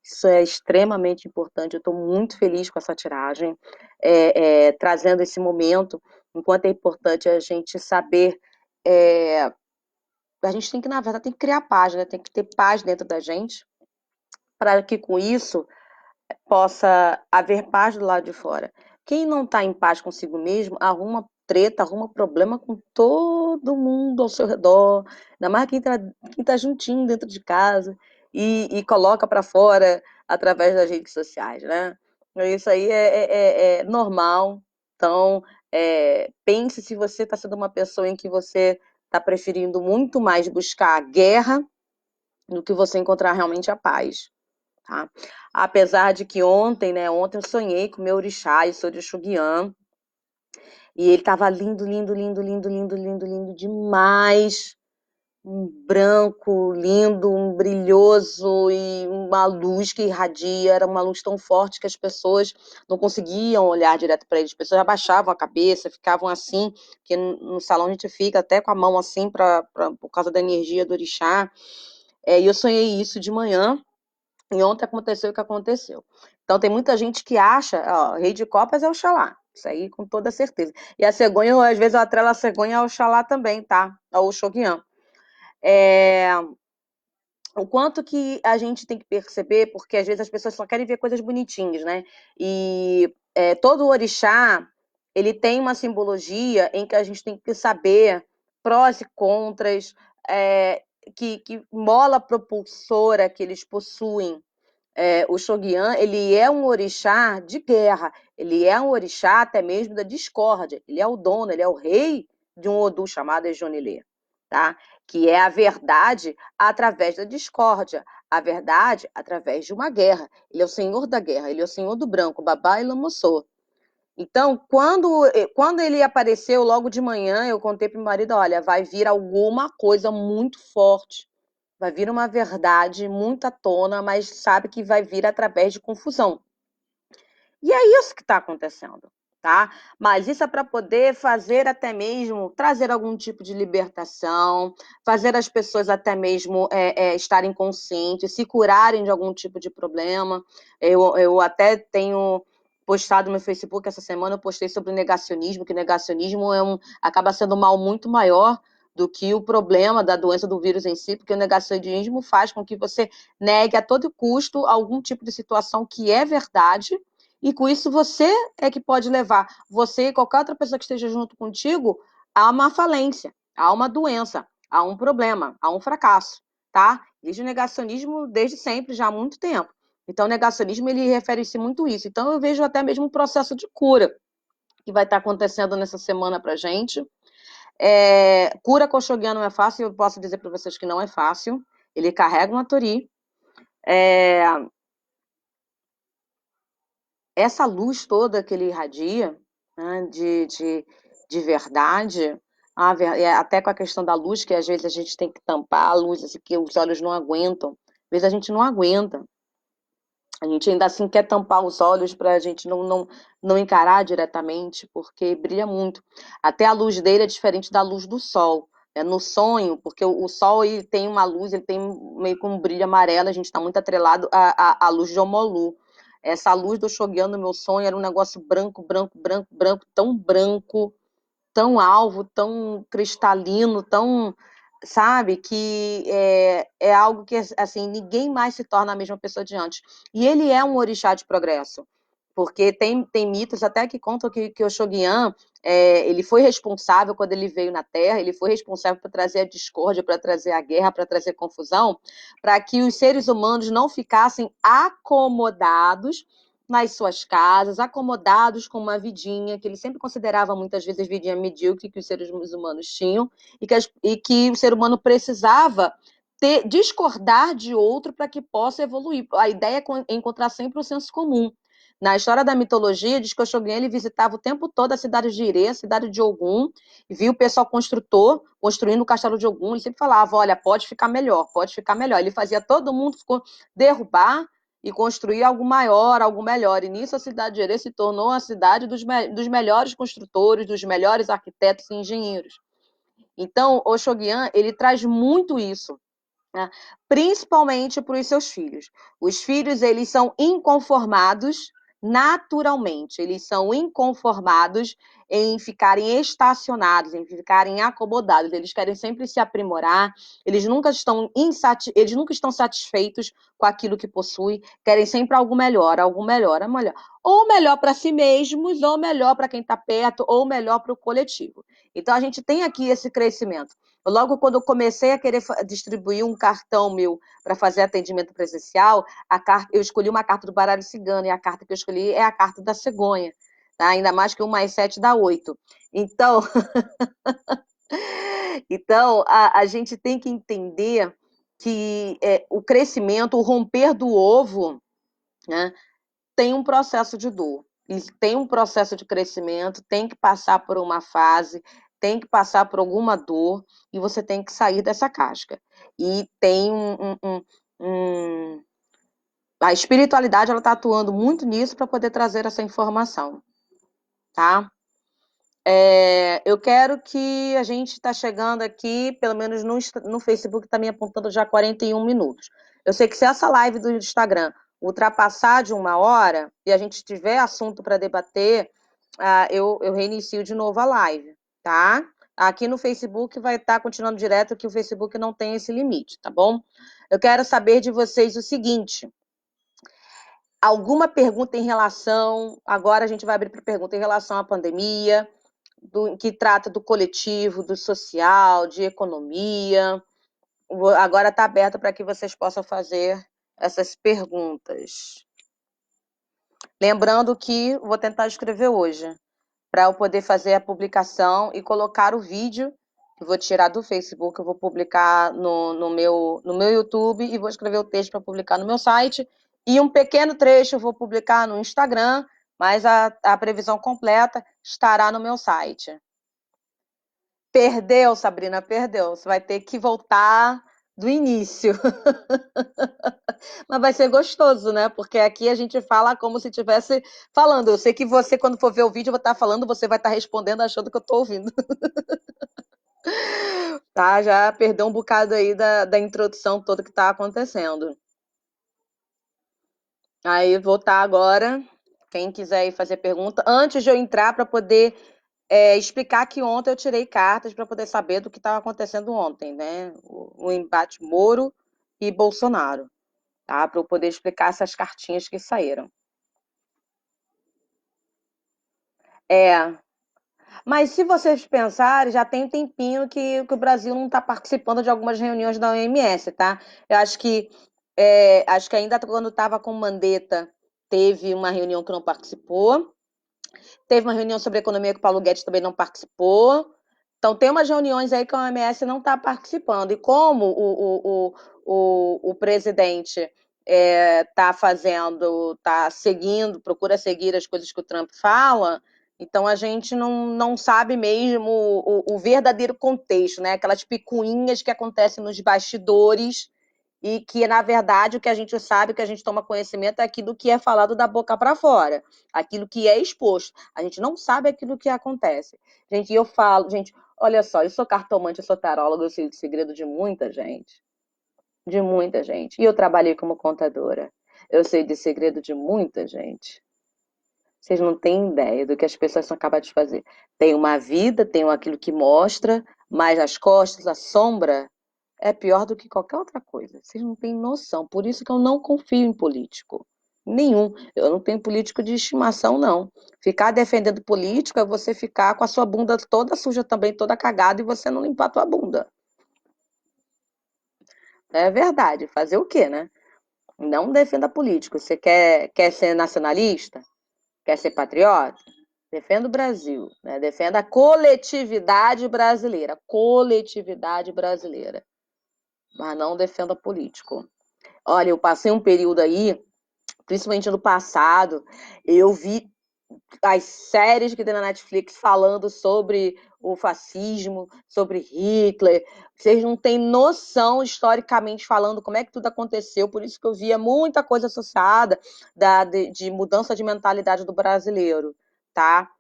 Isso é extremamente importante. Eu estou muito feliz com essa tiragem, trazendo esse momento, enquanto é importante a gente saber. A gente tem que, na verdade, tem que criar paz, né? Tem que ter paz dentro da gente, para que com isso possa haver paz do lado de fora. Quem não está em paz consigo mesmo, arruma treta, arruma problema com todo mundo ao seu redor, ainda mais quem tá juntinho dentro de casa e coloca para fora através das redes sociais, né? Isso aí é normal. Então, pense se você está sendo uma pessoa em que você está preferindo muito mais buscar a guerra do que você encontrar realmente a paz, tá? Apesar de que ontem, né? Ontem eu sonhei com o meu orixá, eu sou de Xuguian, e ele estava lindo, lindo, lindo, lindo, lindo, lindo, lindo demais. Um branco lindo, um brilhoso e uma luz que irradia, era uma luz tão forte que as pessoas não conseguiam olhar direto para ele, as pessoas abaixavam a cabeça, ficavam assim, que no salão a gente fica até com a mão assim por causa da energia do orixá. E eu sonhei isso de manhã, e ontem aconteceu o que aconteceu. Então tem muita gente que acha, ó, rei de copas é Oxalá, isso aí com toda certeza. E a cegonha, às vezes eu atrelo a cegonha ao Oxalá também, tá? Ao Oxoguian. É, o quanto que a gente tem que perceber, porque às vezes as pessoas só querem ver coisas bonitinhas, né? E todo orixá, ele tem uma simbologia em que a gente tem que saber prós e contras, que mola propulsora que eles possuem. O Shoguian, ele é um orixá de guerra, ele é um orixá até mesmo da discórdia, ele é o dono, ele é o rei de um Odu chamado Ejonilê, tá? Que é a verdade através da discórdia, a verdade através de uma guerra. Ele é o senhor da guerra, ele é o senhor do branco, Babá e Lamossô. Então, quando ele apareceu logo de manhã, eu contei para o marido, olha, vai vir alguma coisa muito forte, vai vir uma verdade muito à tona, mas sabe que vai vir através de confusão. E é isso que está acontecendo, tá? Mas isso é para poder fazer até mesmo, trazer algum tipo de libertação, fazer as pessoas até mesmo estarem conscientes, se curarem de algum tipo de problema. Eu até tenho postado no Facebook essa semana, eu postei sobre o negacionismo, que negacionismo acaba sendo um mal muito maior do que o problema da doença do vírus em si, porque o negacionismo faz com que você negue a todo custo algum tipo de situação que é verdade, e com isso você é que pode levar você e qualquer outra pessoa que esteja junto contigo a uma falência, a uma doença, a um problema, a um fracasso, tá? Existe o negacionismo desde sempre, já há muito tempo. Então, o negacionismo, ele refere-se muito a isso. Então, eu vejo até mesmo um processo de cura que vai estar acontecendo nessa semana pra gente. Cura com Shogun não é fácil, eu posso dizer para vocês que não é fácil. Ele carrega uma tori. Essa luz toda que ele irradia, né, de verdade, até com a questão da luz, que às vezes a gente tem que tampar a luz, assim, que os olhos não aguentam. Às vezes a gente não aguenta. A gente ainda assim quer tampar os olhos para a gente não encarar diretamente, porque brilha muito. Até a luz dele é diferente da luz do sol. No sonho, porque o sol ele tem uma luz, ele tem meio com um brilho amarelo, a gente está muito atrelado à luz de Omolu. Essa luz do Shogun no meu sonho era um negócio branco, branco, branco, branco, tão branco, tão alvo, tão cristalino, tão, sabe, que é algo que, assim, ninguém mais se torna a mesma pessoa de antes. E ele é um orixá de progresso, porque tem mitos até que contam que o Shogun, ele foi responsável quando ele veio na Terra, ele foi responsável por trazer a discórdia, para trazer a guerra, para trazer confusão, para que os seres humanos não ficassem acomodados nas suas casas, acomodados com uma vidinha, que ele sempre considerava muitas vezes vidinha medíocre que os seres humanos tinham, e que o ser humano precisava discordar de outro para que possa evoluir. A ideia é encontrar sempre o senso comum. Na história da mitologia, diz que o Shogun ele visitava o tempo todo a cidade de Ire, a cidade de Ogum, e viu o pessoal construtor construindo o castelo de Ogum, e sempre falava, olha, pode ficar melhor, pode ficar melhor. Ele fazia todo mundo derrubar e construir algo maior, algo melhor. E nisso a cidade de Ere se tornou a cidade dos melhores construtores, dos melhores arquitetos e engenheiros. Então, o Shogun, ele traz muito isso, né? Principalmente para os seus filhos. Os filhos, eles são inconformados naturalmente, eles são inconformados em ficarem estacionados, em ficarem acomodados, eles querem sempre se aprimorar, eles nunca estão satisfeitos com aquilo que possuem, querem sempre algo melhor, algo melhor, algo melhor. Ou melhor para si mesmos, ou melhor para quem está perto, ou melhor para o coletivo. Então, a gente tem aqui esse crescimento. Logo quando eu comecei a querer distribuir um cartão meu para fazer atendimento presencial, eu escolhi uma carta do baralho cigano, e a carta que eu escolhi é a carta da cegonha. Tá? Ainda mais que 1 mais 7 dá 8. Então, a gente tem que entender que o crescimento, o romper do ovo, né, tem um processo de dor, tem um processo de crescimento, tem que passar por uma fase, tem que passar por alguma dor, e você tem que sair dessa casca. E tem a espiritualidade, ela está atuando muito nisso para poder trazer essa informação, tá? Eu quero que a gente está chegando aqui, pelo menos no Facebook, está me apontando já 41 minutos. Eu sei que se essa live do Instagram ultrapassar de 1 hora e a gente tiver assunto para debater, eu reinicio de novo a live, tá? Aqui no Facebook vai estar continuando direto, que o Facebook não tem esse limite, tá bom? Eu quero saber de vocês o seguinte: alguma pergunta em relação. Agora a gente vai abrir para pergunta em relação à pandemia, que trata do coletivo, do social, de economia. Agora está aberto para que vocês possam fazer essas perguntas. Lembrando que vou tentar escrever hoje, para eu poder fazer a publicação e colocar o vídeo, que vou tirar do Facebook, eu vou publicar no meu YouTube, e vou escrever o texto para publicar no meu site, e um pequeno trecho eu vou publicar no Instagram, mas a previsão completa estará no meu site. Perdeu, Sabrina, perdeu. Você vai ter que voltar do início. Mas vai ser gostoso, né? Porque aqui a gente fala como se estivesse falando. Eu sei que você, quando for ver o vídeo, eu vou estar falando, você vai estar respondendo achando que eu estou ouvindo. Tá? Já perdeu um bocado aí da introdução toda que está acontecendo. Aí vou estar agora. Quem quiser ir fazer pergunta, antes de eu entrar para poder explicar que ontem eu tirei cartas para poder saber do que estava acontecendo ontem, né? O embate Moro e Bolsonaro, tá? Para eu poder explicar essas cartinhas que saíram. Mas se vocês pensarem, já tem um tempinho que o Brasil não está participando de algumas reuniões da OMS, tá? Eu acho que ainda quando estava com Mandetta, teve uma reunião que não participou. Teve uma reunião sobre economia que o Paulo Guedes também não participou. Então, tem umas reuniões aí que a OMS não está participando. E como o presidente está seguindo, procura seguir as coisas que o Trump fala, então a gente não sabe mesmo o verdadeiro contexto, né? Aquelas picuinhas que acontecem nos bastidores, e que, na verdade, o que a gente sabe, o que a gente toma conhecimento é aquilo que é falado da boca para fora, aquilo que é exposto. A gente não sabe aquilo que acontece. Gente, eu falo, gente, olha só, eu sou cartomante, eu sou taróloga, eu sei o segredo de muita gente. De muita gente. E eu trabalhei como contadora. Eu sei de segredo de muita gente. Vocês não têm ideia do que as pessoas são capazes de fazer. Tem uma vida, tem aquilo que mostra, mas as costas, a sombra, é pior do que qualquer outra coisa. Vocês não têm noção. Por isso que eu não confio em político. Nenhum. Eu não tenho político de estimação, não. Ficar defendendo político é você ficar com a sua bunda toda suja também, toda cagada, e você não limpar a tua bunda. É verdade. Fazer o quê, né? Não defenda político. Você quer ser nacionalista? Quer ser patriota? Defenda o Brasil, né? Defenda a coletividade brasileira. Coletividade brasileira. Mas não defenda político. Olha, eu passei um período aí, principalmente no passado, eu vi as séries que tem na Netflix falando sobre o fascismo, sobre Hitler. Vocês não têm noção, historicamente falando, como é que tudo aconteceu. Por isso que eu via muita coisa associada de mudança de mentalidade do brasileiro, tá?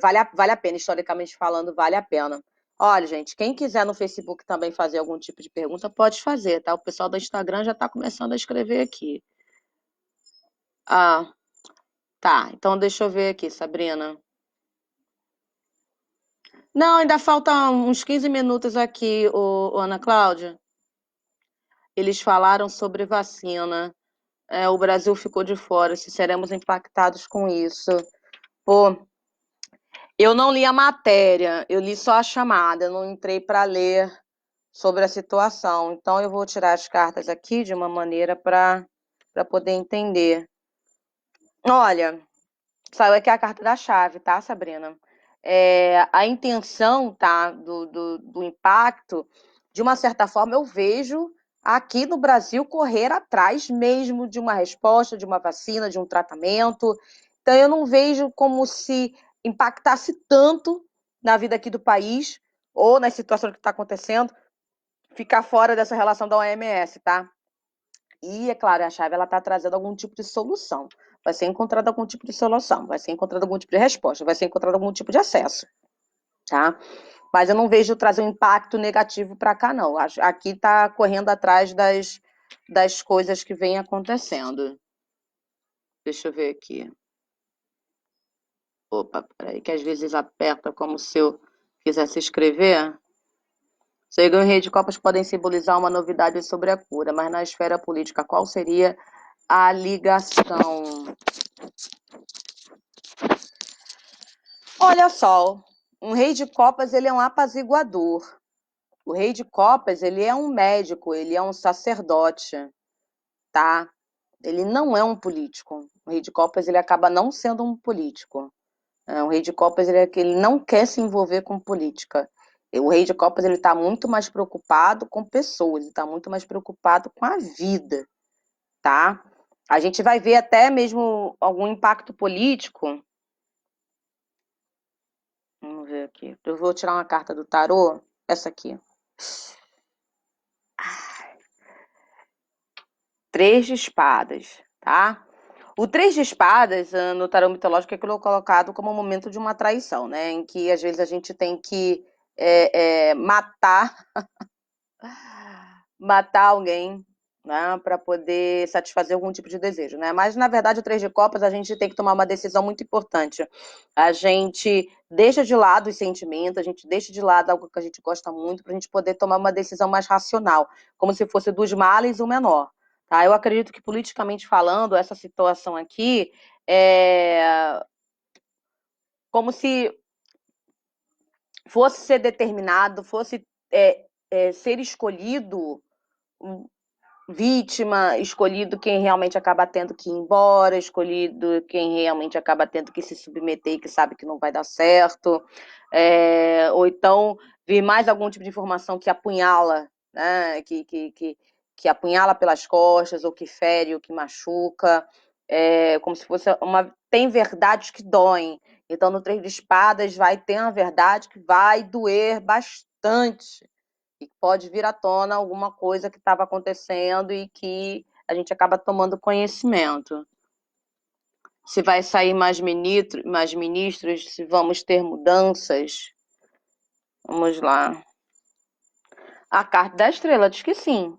Vale a pena, historicamente falando, vale a pena. Olha, gente, quem quiser no Facebook também fazer algum tipo de pergunta, pode fazer, tá? O pessoal do Instagram já está começando a escrever aqui. Ah, tá. Então deixa eu ver aqui, Sabrina. Não, ainda faltam uns 15 minutos aqui, Ana Cláudia. Eles falaram sobre vacina. O Brasil ficou de fora, se seremos impactados com isso. Pô, eu não li a matéria, eu li só a chamada, eu não entrei para ler sobre a situação. Então, eu vou tirar as cartas aqui de uma maneira para poder entender. Olha, saiu aqui a carta da chave, tá, Sabrina? A intenção, tá, do impacto, de uma certa forma, eu vejo aqui no Brasil correr atrás mesmo de uma resposta, de uma vacina, de um tratamento. Então, eu não vejo como se impactasse tanto na vida aqui do país ou na situação que está acontecendo, ficar fora dessa relação da OMS, tá? E, é claro, a chave ela está trazendo algum tipo de solução. Vai ser encontrado algum tipo de solução, vai ser encontrado algum tipo de resposta, vai ser encontrado algum tipo de acesso, tá? Mas eu não vejo trazer um impacto negativo para cá, não. Aqui está correndo atrás das coisas que vêm acontecendo. Deixa eu ver aqui. Opa, peraí, que às vezes aperta como se eu quisesse escrever. Segundo o Rei de Copas podem simbolizar uma novidade sobre a cura, mas na esfera política, qual seria a ligação? Olha só, um rei de copas ele é um apaziguador. O rei de copas ele é um médico, ele é um sacerdote, tá? Ele não é um político. O rei de copas ele acaba não sendo um político. O rei de copas ele não quer se envolver com política. O rei de copas ele está muito mais preocupado com pessoas, ele está muito mais preocupado com a vida, tá? A gente vai ver até mesmo algum impacto político. Vamos ver aqui. Eu vou tirar uma carta do tarô, essa aqui. Três de espadas, tá? O três de espadas no tarô mitológico é colocado como um momento de uma traição, né? Em que às vezes a gente tem que matar alguém, né, para poder satisfazer algum tipo de desejo, né? Mas na verdade o três de copas a gente tem que tomar uma decisão muito importante. A gente deixa de lado os sentimentos, a gente deixa de lado algo que a gente gosta muito para a gente poder tomar uma decisão mais racional, como se fosse dos males o menor. Tá? Eu acredito que politicamente falando essa situação aqui é como se fosse ser determinado, fosse ser escolhido vítima, escolhido quem realmente acaba tendo que ir embora, escolhido quem realmente acaba tendo que se submeter e que sabe que não vai dar certo, ou então vir mais algum tipo de informação que apunhala, né, que apunhala pelas costas, ou que fere, ou que machuca, como se fosse uma... Tem verdades que doem, então no Três de Espadas vai ter uma verdade que vai doer bastante, e pode vir à tona alguma coisa que estava acontecendo e que a gente acaba tomando conhecimento. Se vai sair mais ministros, se vamos ter mudanças. Vamos lá. A carta da estrela diz que sim.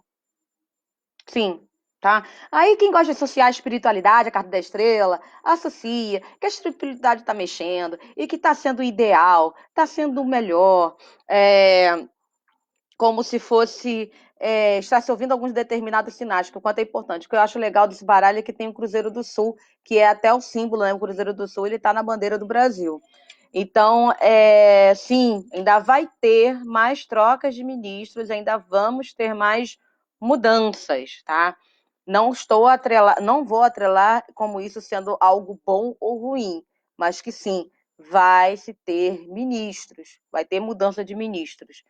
Sim, tá? Aí quem gosta de associar a espiritualidade, a carta da estrela, associa que a espiritualidade está mexendo e que está sendo ideal, está sendo o melhor. Como se fosse estar se ouvindo alguns determinados sinais, que o quanto é importante. O que eu acho legal desse baralho é que tem o Cruzeiro do Sul, que é até o símbolo, né? O Cruzeiro do Sul ele está na bandeira do Brasil. Então, sim, ainda vai ter mais trocas de ministros, ainda vamos ter mais mudanças, tá? Não vou atrelar como isso sendo algo bom ou ruim, mas que sim, vai se ter ministros, vai ter mudança de ministros.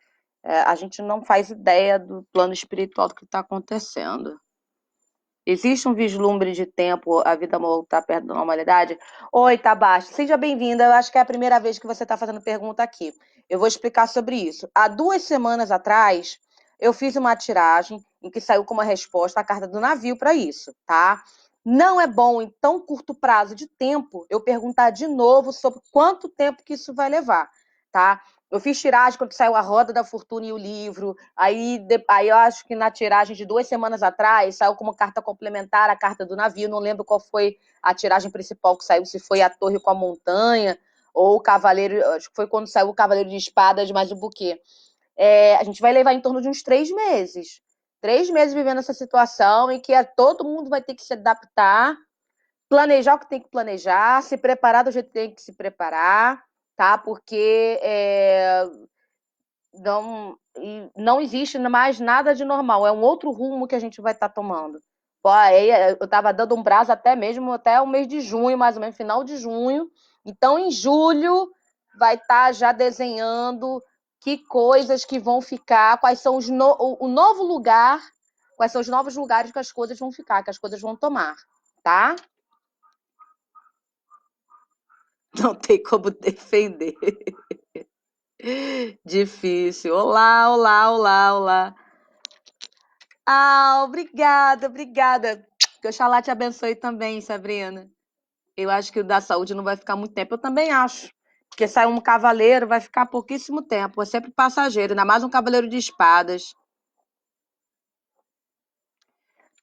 A gente não faz ideia do plano espiritual do que está acontecendo. Existe um vislumbre de tempo, a vida voltar perto da normalidade? Oi, Tabaste, seja bem-vinda. Eu acho que é a primeira vez que você está fazendo pergunta aqui. Eu vou explicar sobre isso. Há 2 semanas atrás, eu fiz uma tiragem em que saiu como resposta a carta do navio para isso, tá? Não é bom, em tão curto prazo de tempo, eu perguntar de novo sobre quanto tempo que isso vai levar, tá? Eu fiz tiragem quando saiu A Roda da Fortuna e o livro. Aí eu acho que na tiragem de 2 semanas atrás saiu como carta complementar a carta do navio. Não lembro qual foi a tiragem principal que saiu, se foi a Torre com a Montanha ou o Cavaleiro. Acho que foi quando saiu o Cavaleiro de Espadas mais o buquê. A gente vai levar em torno de uns 3 meses. 3 meses vivendo essa situação em que todo mundo vai ter que se adaptar, planejar o que tem que planejar, se preparar do jeito que tem que se preparar, tá? Porque não, e não existe mais nada de normal, é um outro rumo que a gente vai estar tomando. Pô, aí eu estava dando um prazo até o mês de junho, mais ou menos, final de junho. Então, em julho, vai estar já desenhando que coisas que vão ficar, quais são o novo lugar, quais são os novos lugares que as coisas vão ficar, que as coisas vão tomar, tá? Não tem como defender. Difícil. Olá, olá, olá, olá. Ah, obrigada, obrigada. Que Oxalá te abençoe também, Sabrina. Eu acho que o da saúde não vai ficar muito tempo. Eu também acho. Porque sai um cavaleiro, vai ficar pouquíssimo tempo. É sempre passageiro, ainda mais um cavaleiro de espadas.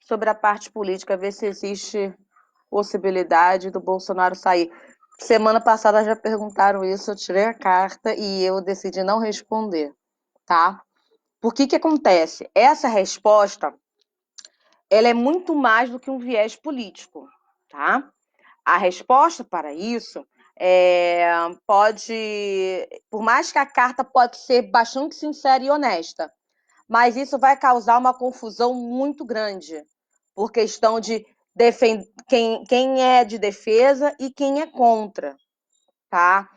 Sobre a parte política, ver se existe possibilidade do Bolsonaro sair. Semana passada já perguntaram isso, eu tirei a carta e eu decidi não responder, tá? Por que que acontece? Essa resposta, ela é muito mais do que um viés político, tá? A resposta para isso pode, por mais que a carta pode ser bastante sincera e honesta, mas isso vai causar uma confusão muito grande, por questão de quem é de defesa e quem é contra, tá?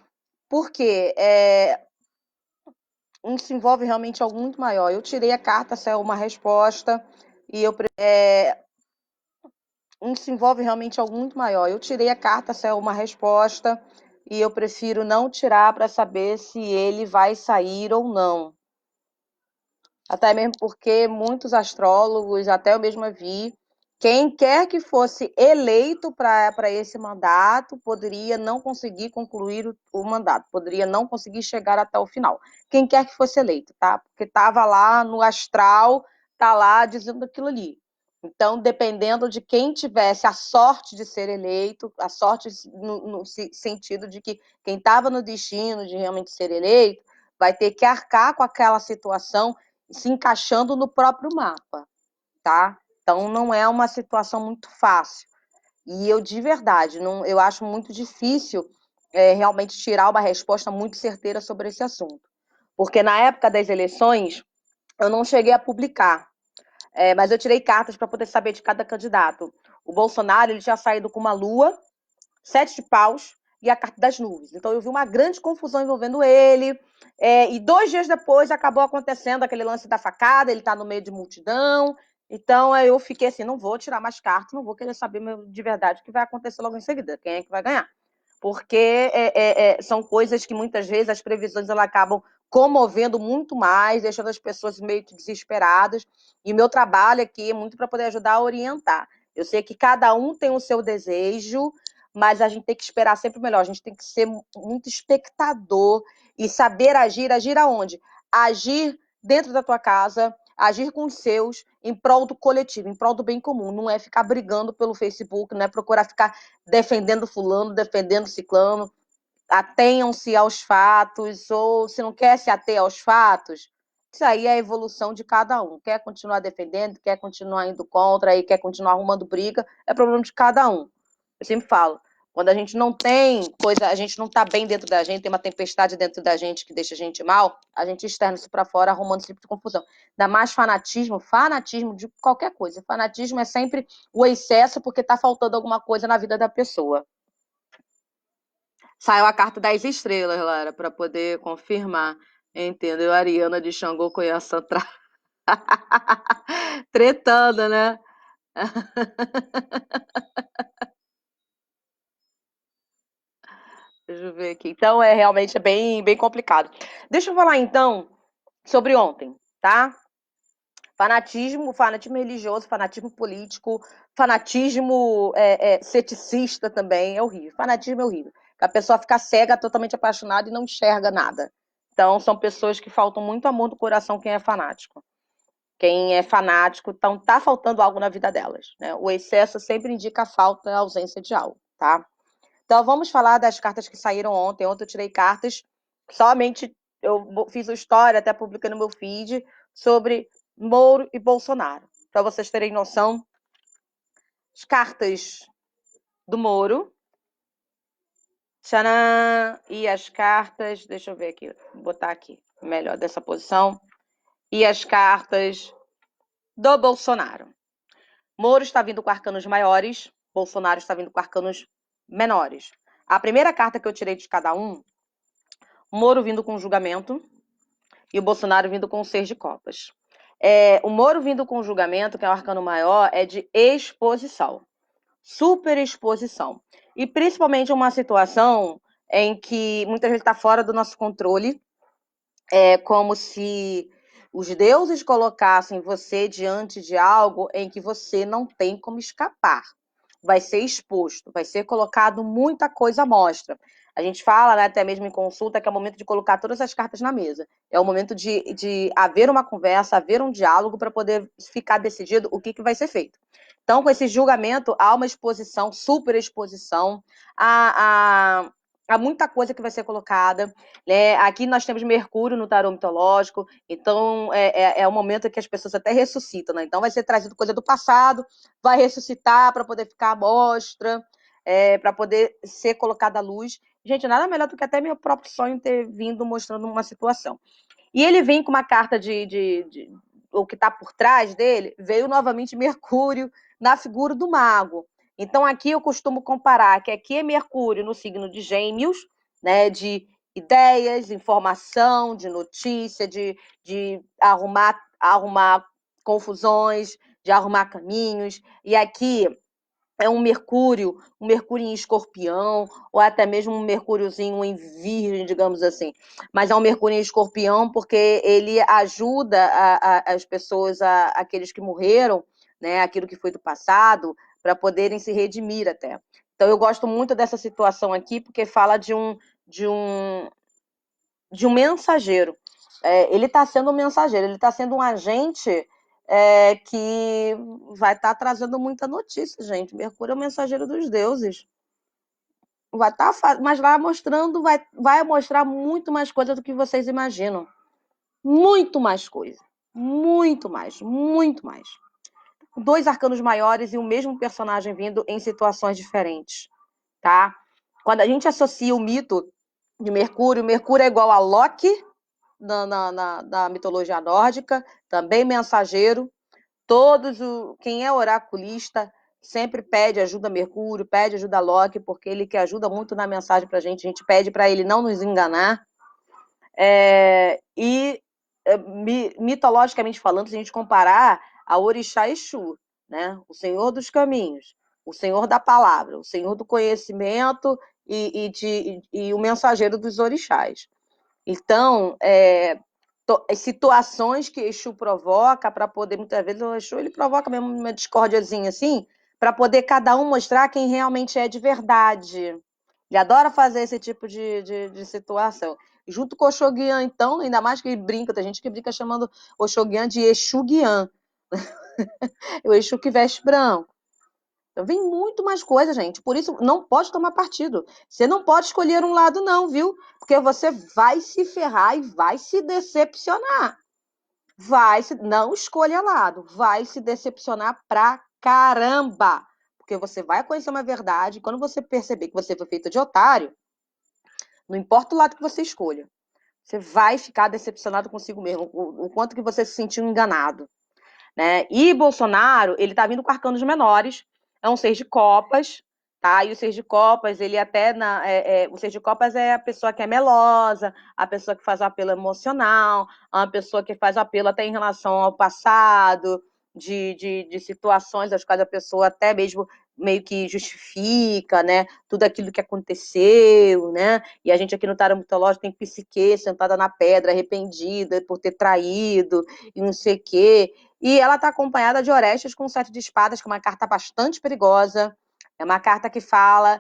Porque isso envolve realmente algo muito maior. Eu tirei a carta, saiu uma resposta, e isso envolve realmente algo muito maior. Eu tirei a carta, saiu uma resposta, e eu prefiro não tirar para saber se ele vai sair ou não. Até mesmo porque muitos astrólogos, até eu mesma vi, quem quer que fosse eleito para esse mandato poderia não conseguir concluir o mandato, poderia não conseguir chegar até o final. Quem quer que fosse eleito, tá? Porque estava lá no astral, tá lá dizendo aquilo ali. Então, dependendo de quem tivesse a sorte de ser eleito, a sorte no sentido de que quem estava no destino de realmente ser eleito, vai ter que arcar com aquela situação se encaixando no próprio mapa, tá? Então não é uma situação muito fácil. E eu de verdade, não, eu acho muito difícil realmente tirar uma resposta muito certeira sobre esse assunto. Porque na época das eleições, eu não cheguei a publicar, mas eu tirei cartas para poder saber de cada candidato. O Bolsonaro ele tinha saído com uma lua, 7 de paus e a carta das nuvens. Então eu vi uma grande confusão envolvendo ele. E 2 dias depois acabou acontecendo aquele lance da facada, ele está no meio de multidão. Então eu fiquei assim, não vou tirar mais cartas, não vou querer saber de verdade o que vai acontecer logo em seguida, quem é que vai ganhar. Porque são coisas que muitas vezes as previsões elas acabam comovendo muito mais, deixando as pessoas meio que desesperadas. E o meu trabalho aqui é muito para poder ajudar a orientar. Eu sei que cada um tem o seu desejo, mas a gente tem que esperar sempre o melhor. A gente tem que ser muito espectador e saber agir. Agir aonde? Agir dentro da tua casa, agir com os seus, em prol do coletivo, em prol do bem comum. Não é ficar brigando pelo Facebook, não é procurar ficar defendendo fulano, defendendo ciclano. Atenham-se aos fatos, ou se não quer se ater aos fatos, isso aí é a evolução de cada um. Quer continuar defendendo, quer continuar indo contra, aí quer continuar arrumando briga, é problema de cada um. Eu sempre falo, quando a gente não tem coisa, a gente não tá bem dentro da gente, tem uma tempestade dentro da gente que deixa a gente mal, a gente externa isso para fora, arrumando esse tipo de confusão. Ainda mais fanatismo de qualquer coisa. Fanatismo é sempre o excesso porque tá faltando alguma coisa na vida da pessoa. Saiu a carta das estrelas, Lara, para poder confirmar. Entendeu? A Ariana de Xangô com a Santra. Tretando, né? Deixa eu ver aqui. Então, realmente bem, bem complicado. Deixa eu falar, então, sobre ontem, tá? Fanatismo religioso, fanatismo político, fanatismo ceticista também é horrível. Fanatismo é horrível. A pessoa fica cega, totalmente apaixonada e não enxerga nada. Então, são pessoas que faltam muito amor do coração quem é fanático. Quem é fanático, então tá faltando algo na vida delas, né? O excesso sempre indica a falta, a ausência de algo, tá? Então vamos falar das cartas que saíram ontem. Ontem eu tirei cartas, somente eu fiz uma história, até publiquei no meu feed, sobre Moro e Bolsonaro. Para vocês terem noção, as cartas do Moro, tcharam, e as cartas, deixa eu ver aqui, vou botar aqui, melhor dessa posição. e as cartas do Bolsonaro. Moro está vindo com arcanos maiores, Bolsonaro está vindo com arcanos menores. A primeira carta que eu tirei de cada um, Moro vindo com julgamento e o Bolsonaro vindo com o 6 de copas. O Moro vindo com julgamento, que é o arcano maior, é de exposição. Super exposição. E principalmente uma situação em que muitas vezes está fora do nosso controle. É como se os deuses colocassem você diante de algo em que você não tem como escapar. Vai ser exposto, vai ser colocado muita coisa à mostra. A gente fala, né, até mesmo em consulta, que é o momento de colocar todas as cartas na mesa. É o momento de haver uma conversa, haver um diálogo para poder ficar decidido o que vai ser feito. Então, com esse julgamento, há uma exposição, super exposição, há muita coisa que vai ser colocada. Né? Aqui nós temos Mercúrio no tarô mitológico, então é o momento que as pessoas até ressuscitam. Né? Então vai ser trazido coisa do passado, vai ressuscitar para poder ficar à mostra, para poder ser colocada à luz. Gente, nada melhor do que até meu próprio sonho ter vindo mostrando uma situação. E ele vem com uma carta o que está por trás dele, veio novamente Mercúrio na figura do mago. Então aqui eu costumo comparar que aqui é Mercúrio no signo de Gêmeos, né, de ideias, informação, de notícia, de arrumar confusões, de arrumar caminhos. E aqui é um Mercúrio em Escorpião, ou até mesmo um Mercúriozinho em Virgem, digamos assim. Mas é um Mercúrio em Escorpião porque ele ajuda as pessoas, aqueles que morreram, né, aquilo que foi do passado, para poderem se redimir até. Então eu gosto muito dessa situação aqui porque fala de um, de um mensageiro. Ele está sendo um mensageiro, ele está sendo um agente que vai estar trazendo muita notícia, gente. Mercúrio é o mensageiro dos deuses. Vai estar, mas vai mostrar muito mais coisa do que vocês imaginam. Muito mais coisa. Muito mais, muito mais. 2 arcanos maiores e o mesmo personagem vindo em situações diferentes, tá? Quando a gente associa o mito de Mercúrio, Mercúrio é igual a Loki na mitologia nórdica, também mensageiro. Quem é oraculista sempre pede ajuda a Mercúrio, pede ajuda a Loki, porque ele que ajuda muito na mensagem para a gente pede para ele não nos enganar. Mitologicamente falando, se a gente comparar a Orixá Exu, né? O Senhor dos Caminhos, o Senhor da Palavra, o Senhor do Conhecimento e o mensageiro dos orixás. Então, situações que Exu provoca para poder, muitas vezes, o Exu ele provoca mesmo uma discórdiazinha assim, para poder cada um mostrar quem realmente é de verdade. Ele adora fazer esse tipo de situação. Junto com o Oxoguian, então, ainda mais que ele brinca, tem gente que brinca chamando o Oxoguian de Exu Guian, o Exu que veste branco. Então, vem muito mais coisa, gente. Por isso, não pode tomar partido. Você não pode escolher um lado, não, viu? Porque você vai se ferrar e vai se decepcionar. Não escolha lado. Vai se decepcionar pra caramba. Porque você vai conhecer uma verdade. E quando você perceber que você foi feito de otário, não importa o lado que você escolha, você vai ficar decepcionado consigo mesmo. O quanto que você se sentiu enganado. Né? E Bolsonaro, ele tá vindo com arcanos menores, é um 6 de copas, tá? E o 6 de copas, ele até o 6 de copas é a pessoa que é melosa, a pessoa que faz o apelo emocional, a pessoa que faz o apelo até em relação ao passado, de situações das quais a pessoa até mesmo meio que justifica, né, tudo aquilo que aconteceu, né, e a gente aqui no tarô mitológico tem psique sentada na pedra, arrependida por ter traído, e não sei o quê, e ela está acompanhada de Orestes com o 7 de espadas, que é uma carta bastante perigosa, é uma carta que fala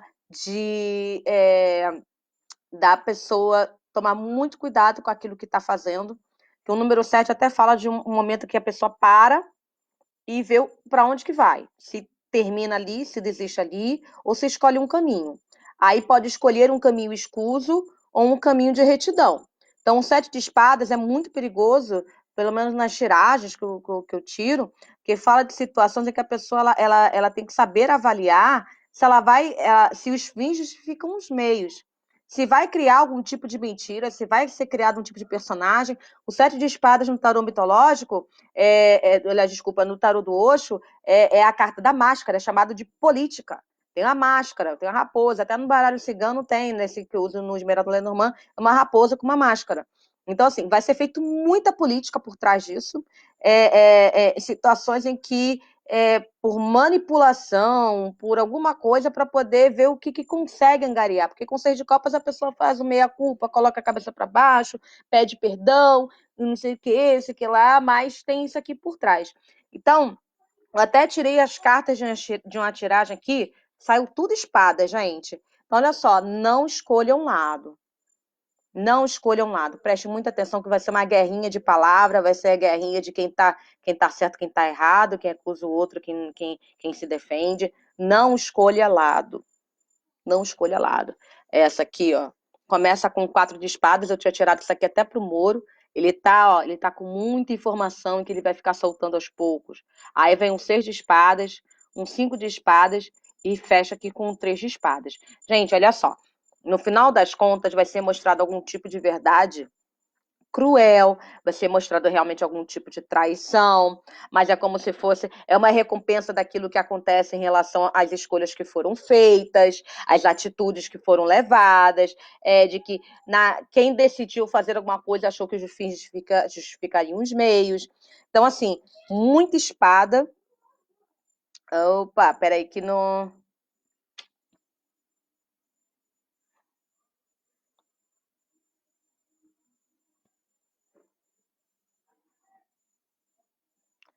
da pessoa tomar muito cuidado com aquilo que está fazendo, que o número 7 até fala de um momento que a pessoa para e vê para onde que vai, se termina ali, se desiste ali, ou se escolhe um caminho. Aí pode escolher um caminho escuso ou um caminho de retidão. Então, o 7 de espadas é muito perigoso, pelo menos nas tiragens que eu tiro, que fala de situações em que a pessoa ela tem que saber avaliar se ela vai, se os fins justificam os meios. Se vai criar algum tipo de mentira, se vai ser criado um tipo de personagem. O sete de espadas no tarô mitológico, desculpa, no tarô do Osho, é a carta da máscara, é chamado de política. Tem uma máscara, tem uma raposa, até no baralho cigano tem, nesse que eu uso no Esmeralda Lenormand, é uma raposa com uma máscara. Então, assim, vai ser feito muita política por trás disso, situações em que por manipulação, por alguma coisa, para poder ver o que consegue angariar. Porque com 6 de copas a pessoa faz o meia-culpa, coloca a cabeça para baixo, pede perdão, não sei o que, sei o que lá, mas tem isso aqui por trás. Então, eu até tirei as cartas de uma tiragem aqui, saiu tudo espada, gente. Então, olha só, não escolha um lado. Não escolha um lado. Preste muita atenção que vai ser uma guerrinha de palavra, vai ser a guerrinha de quem tá certo, quem tá errado, quem acusa o outro, quem se defende. Não escolha lado. Não escolha lado. Essa aqui, ó, começa com 4 de espadas, eu tinha tirado isso aqui até pro Moro. Ele tá com muita informação que ele vai ficar soltando aos poucos. Aí vem um 6 de espadas, um 5 de espadas e fecha aqui com um 3 de espadas. Gente, olha só. No final das contas, vai ser mostrado algum tipo de verdade cruel, vai ser mostrado realmente algum tipo de traição, mas é como se fosse uma recompensa daquilo que acontece em relação às escolhas que foram feitas, às atitudes que foram levadas, de que quem decidiu fazer alguma coisa achou que os fins justificariam os meios. Então, assim, muita espada. Opa, peraí que não...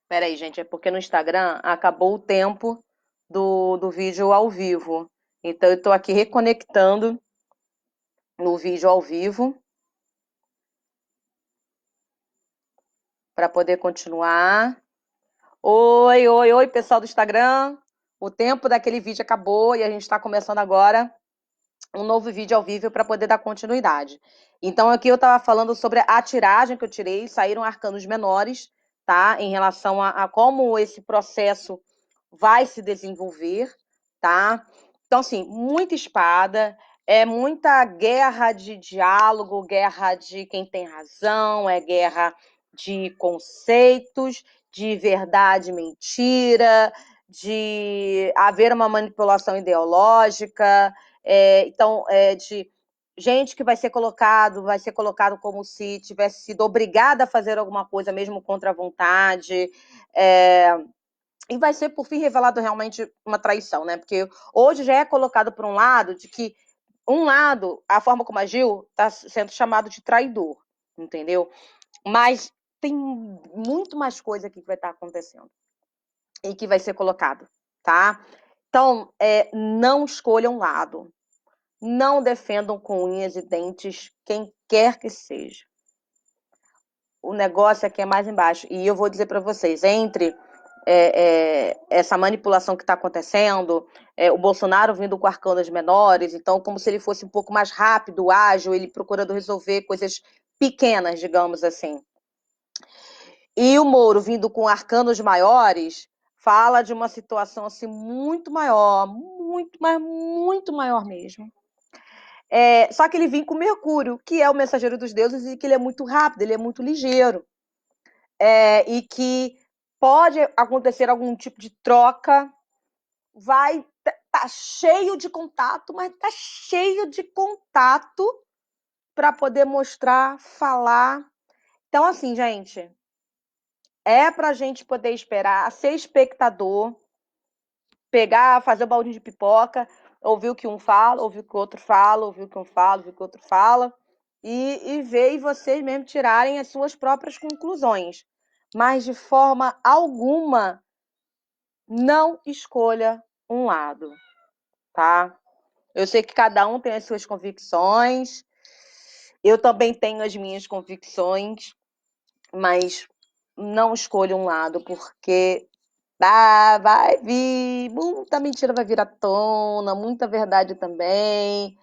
Peraí, gente, é porque no Instagram acabou o tempo do vídeo ao vivo. Então, eu estou aqui reconectando no vídeo ao vivo para poder continuar. Oi, oi, oi, pessoal do Instagram. O tempo daquele vídeo acabou e a gente está começando agora um novo vídeo ao vivo para poder dar continuidade. Então, aqui eu estava falando sobre a tiragem que eu tirei, saíram arcanos menores, tá? Em relação a como esse processo vai se desenvolver, tá? Então, assim, muita espada, muita guerra de diálogo, guerra de quem tem razão, guerra de conceitos, de verdade e mentira, de haver uma manipulação ideológica, então, de gente que vai ser colocado como se tivesse sido obrigada a fazer alguma coisa mesmo contra a vontade, e vai ser, por fim, revelado realmente uma traição, né? Porque hoje já é colocado por um lado de que a forma como agiu, está sendo chamado de traidor, entendeu? Mas tem muito mais coisa aqui que vai estar acontecendo e que vai ser colocado, tá? Então, não escolham um lado. Não defendam com unhas e dentes quem quer que seja. O negócio aqui é mais embaixo. E eu vou dizer para vocês, entre essa manipulação que está acontecendo, o Bolsonaro vindo com arcanas menores, então como se ele fosse um pouco mais rápido, ágil, ele procurando resolver coisas pequenas, digamos assim. E o Moro vindo com arcanos maiores, fala de uma situação assim muito maior, muito, mas muito maior mesmo. Só que ele vem com Mercúrio, que é o mensageiro dos deuses, e que ele é muito rápido, ele é muito ligeiro. E que pode acontecer algum tipo de troca, vai tá cheio de contato, mas tá cheio de contato para poder mostrar, falar. Então, assim, gente, pra gente poder esperar, ser espectador, pegar, fazer o baldinho de pipoca, ouvir o que um fala, ouvir o que o outro fala, ouvir o que um fala, ouvir o que o outro fala, e ver e vocês mesmo tirarem as suas próprias conclusões. Mas de forma alguma, não escolha um lado, tá? Eu sei que cada um tem as suas convicções, eu também tenho as minhas convicções, mas não escolha um lado, porque vai vir, muita mentira vai vir à tona, muita verdade também,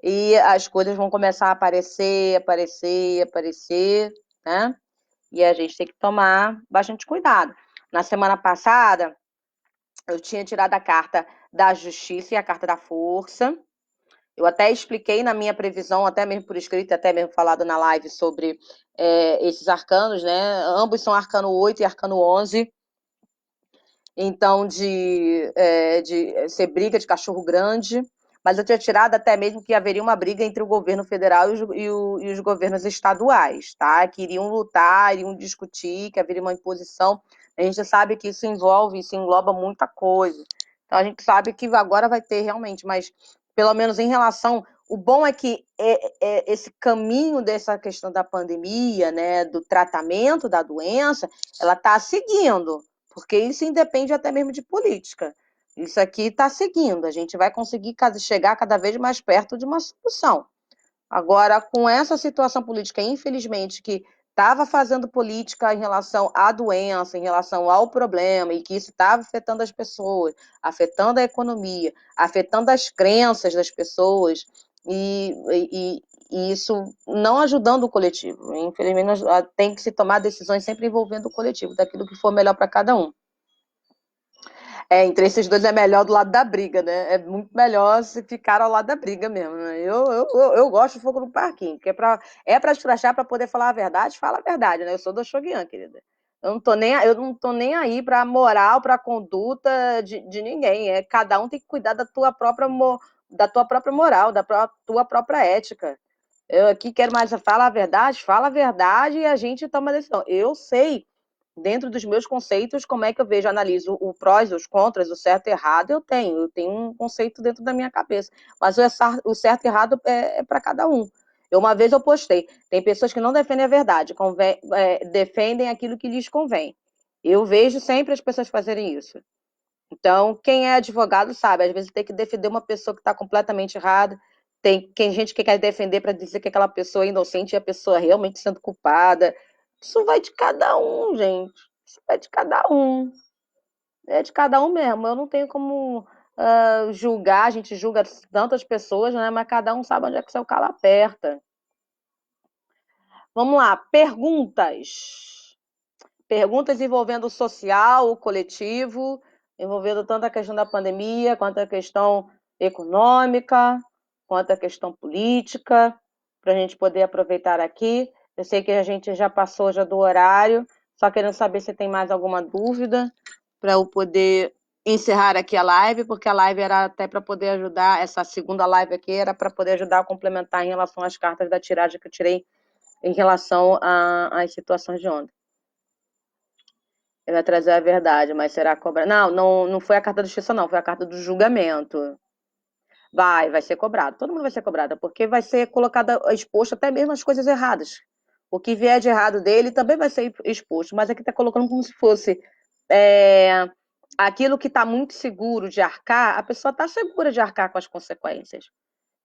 e as coisas vão começar a aparecer, né? E a gente tem que tomar bastante cuidado. Na semana passada, eu tinha tirado a carta da justiça e a carta da força, Eu até expliquei na minha previsão, até mesmo por escrito, até mesmo falado na live sobre esses arcanos, né? Ambos são arcano 8 e arcano 11. Então, de ser briga de cachorro grande, mas eu tinha tirado até mesmo que haveria uma briga entre o governo federal e os governos estaduais, tá? Que iriam lutar, iriam discutir, que haveria uma imposição. A gente sabe que isso engloba muita coisa. Então, a gente sabe que agora vai ter realmente, mas pelo menos em relação. O bom é que esse caminho dessa questão da pandemia, né, do tratamento da doença, ela está seguindo, porque isso independe até mesmo de política. Isso aqui está seguindo, a gente vai conseguir chegar cada vez mais perto de uma solução. Agora, com essa situação política, infelizmente, que estava fazendo política em relação à doença, em relação ao problema, e que isso estava afetando as pessoas, afetando a economia, afetando as crenças das pessoas, e isso não ajudando o coletivo. Infelizmente, tem que se tomar decisões sempre envolvendo o coletivo, daquilo que for melhor para cada um. Entre esses dois é melhor do lado da briga, né? É muito melhor se ficar ao lado da briga mesmo, né? Eu gosto de fogo no parquinho, porque é pra escrachar, pra poder falar a verdade, fala a verdade, né? Eu sou do Shogun, querida. Eu não tô nem aí pra moral, pra conduta de ninguém. Cada um tem que cuidar da tua própria moral, tua própria ética. Eu aqui quero mais fala a verdade e a gente toma a decisão. Eu sei, dentro dos meus conceitos, como é que eu vejo, analiso o prós, os contras, o certo e errado, eu tenho um conceito dentro da minha cabeça, mas o certo e errado é para cada um. Uma vez eu postei, tem pessoas que não defendem a verdade, defendem aquilo que lhes convém. Eu vejo sempre as pessoas fazerem isso. Então, quem é advogado sabe, às vezes tem que defender uma pessoa que está completamente errada, tem gente que quer defender para dizer que aquela pessoa é inocente e a pessoa realmente sendo culpada. Isso vai de cada um, gente. Isso vai de cada um. É de cada um mesmo. Eu não tenho como julgar, a gente julga tantas pessoas, né? Mas cada um sabe onde é que seu calo aperta. Vamos lá, perguntas. Perguntas envolvendo o social, o coletivo, envolvendo tanto a questão da pandemia, quanto a questão econômica, quanto a questão política, para a gente poder aproveitar aqui. Eu sei que a gente já passou já do horário, só querendo saber se tem mais alguma dúvida para eu poder encerrar aqui a live, porque a live era até para poder ajudar, essa segunda live aqui era para poder ajudar a complementar em relação às cartas da tiragem que eu tirei em relação às situações de ontem. Ele vai trazer a verdade, mas será cobrado? Não foi a carta da justiça, não, foi a carta do julgamento. Vai ser cobrado. Todo mundo vai ser cobrado, porque vai ser colocado, exposto até mesmo as coisas erradas. O que vier de errado dele também vai ser exposto, mas aqui está colocando como se fosse aquilo que está muito seguro de arcar, a pessoa está segura de arcar com as consequências.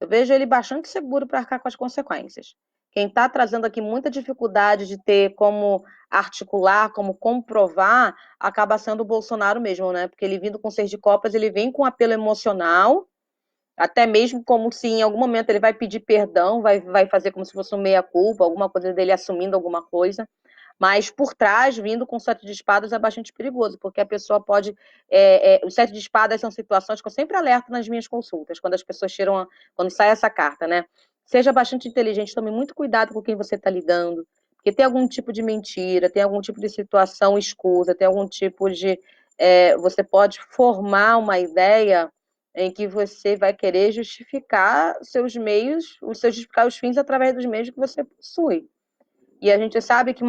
Eu vejo ele bastante seguro para arcar com as consequências. Quem está trazendo aqui muita dificuldade de ter como articular, como comprovar, acaba sendo o Bolsonaro mesmo, né? Porque ele vindo com 6 de copas, ele vem com apelo emocional, até mesmo como se em algum momento ele vai pedir perdão, vai fazer como se fosse um meia-culpa, alguma coisa dele assumindo alguma coisa. Mas por trás, vindo com 7 de espadas, é bastante perigoso, porque a pessoa pode. Os 7 de espadas são situações que eu sempre alerto nas minhas consultas, quando as pessoas tiram. Quando sai essa carta, né? Seja bastante inteligente, tome muito cuidado com quem você está lidando, porque tem algum tipo de mentira, tem algum tipo de situação escusa, tem algum tipo de. Você pode formar uma ideia em que você vai querer justificar seus meios, justificar os fins através dos meios que você possui. E a gente sabe que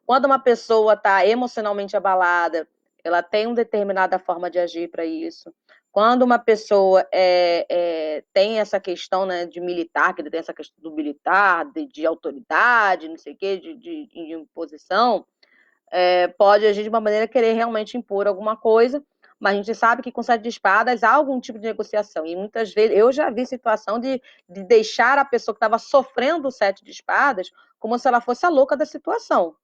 quando uma pessoa está emocionalmente abalada, ela tem uma determinada forma de agir para isso. Quando uma pessoa tem essa questão, né, de militar, que ele tem essa questão do militar, de autoridade, não sei o quê, de imposição, pode agir de uma maneira querer realmente impor alguma coisa, mas a gente sabe que com 7 de espadas há algum tipo de negociação. E muitas vezes eu já vi situação de deixar a pessoa que estava sofrendo o 7 de espadas como se ela fosse a louca da situação.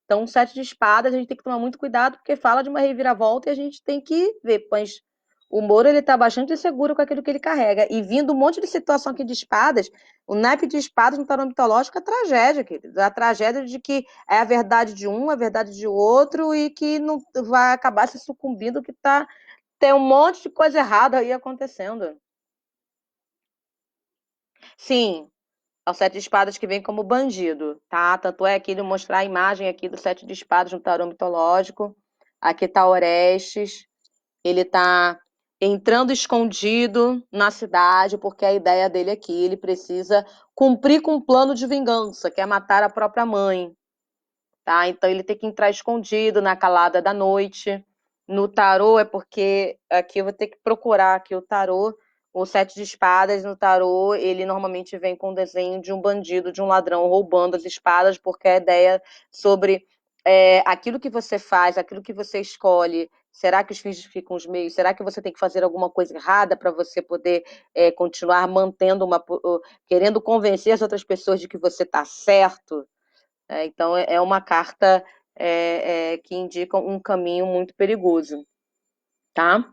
Então, o 7 de espadas, a gente tem que tomar muito cuidado, porque fala de uma reviravolta e a gente tem que ver, pois o Moro ele está bastante inseguro com aquilo que ele carrega. E vindo um monte de situação aqui de espadas, o naipe de espadas no tarô mitológico é a tragédia, querido. A tragédia de que é a verdade de um, a verdade de outro, e que não vai acabar se sucumbindo, tem um monte de coisa errada aí acontecendo. Sim, é o sete de espadas que vem como bandido, tá? Tanto é que ele mostrar a imagem aqui do sete de espadas no tarô mitológico. Aqui tá Orestes, ele tá entrando escondido na cidade, porque a ideia dele aqui, ele precisa cumprir com um plano de vingança, que é matar a própria mãe, tá? Então ele tem que entrar escondido na calada da noite. No tarô é porque aqui eu vou ter que procurar aqui o tarô, o sete de espadas no tarô, ele normalmente vem com o desenho de um bandido, de um ladrão roubando as espadas, porque a ideia sobre aquilo que você faz, aquilo que você escolhe, será que os fins justificam os meios? Será que você tem que fazer alguma coisa errada para você poder continuar mantendo querendo convencer as outras pessoas de que você está certo? Então, é uma carta que indica um caminho muito perigoso, tá?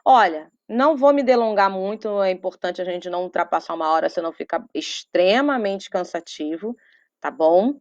Olha, não vou me delongar muito, é importante a gente não ultrapassar uma hora, senão fica extremamente cansativo, tá bom?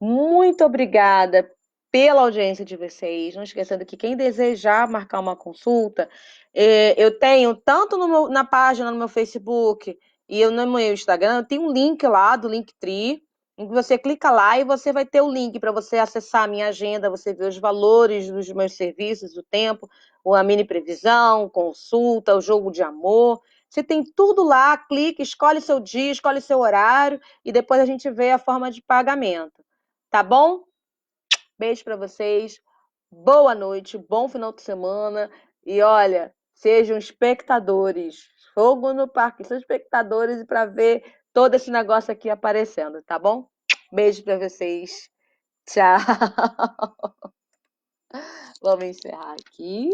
Muito obrigada pela audiência de vocês. Não esquecendo que quem desejar marcar uma consulta, eu tenho tanto na página no meu Facebook e no meu Instagram, eu tenho um link lá do Linktree, em que você clica lá e você vai ter o link para você acessar a minha agenda, você ver os valores dos meus serviços, o tempo, a mini previsão, consulta, o jogo de amor. Você tem tudo lá, clica, escolhe seu dia, escolhe seu horário e depois a gente vê a forma de pagamento. Tá bom? Beijo para vocês. Boa noite, bom final de semana. E olha, sejam espectadores. Fogo no parque, sejam espectadores para ver todo esse negócio aqui aparecendo, tá bom? Beijo para vocês. Tchau. Vamos encerrar aqui.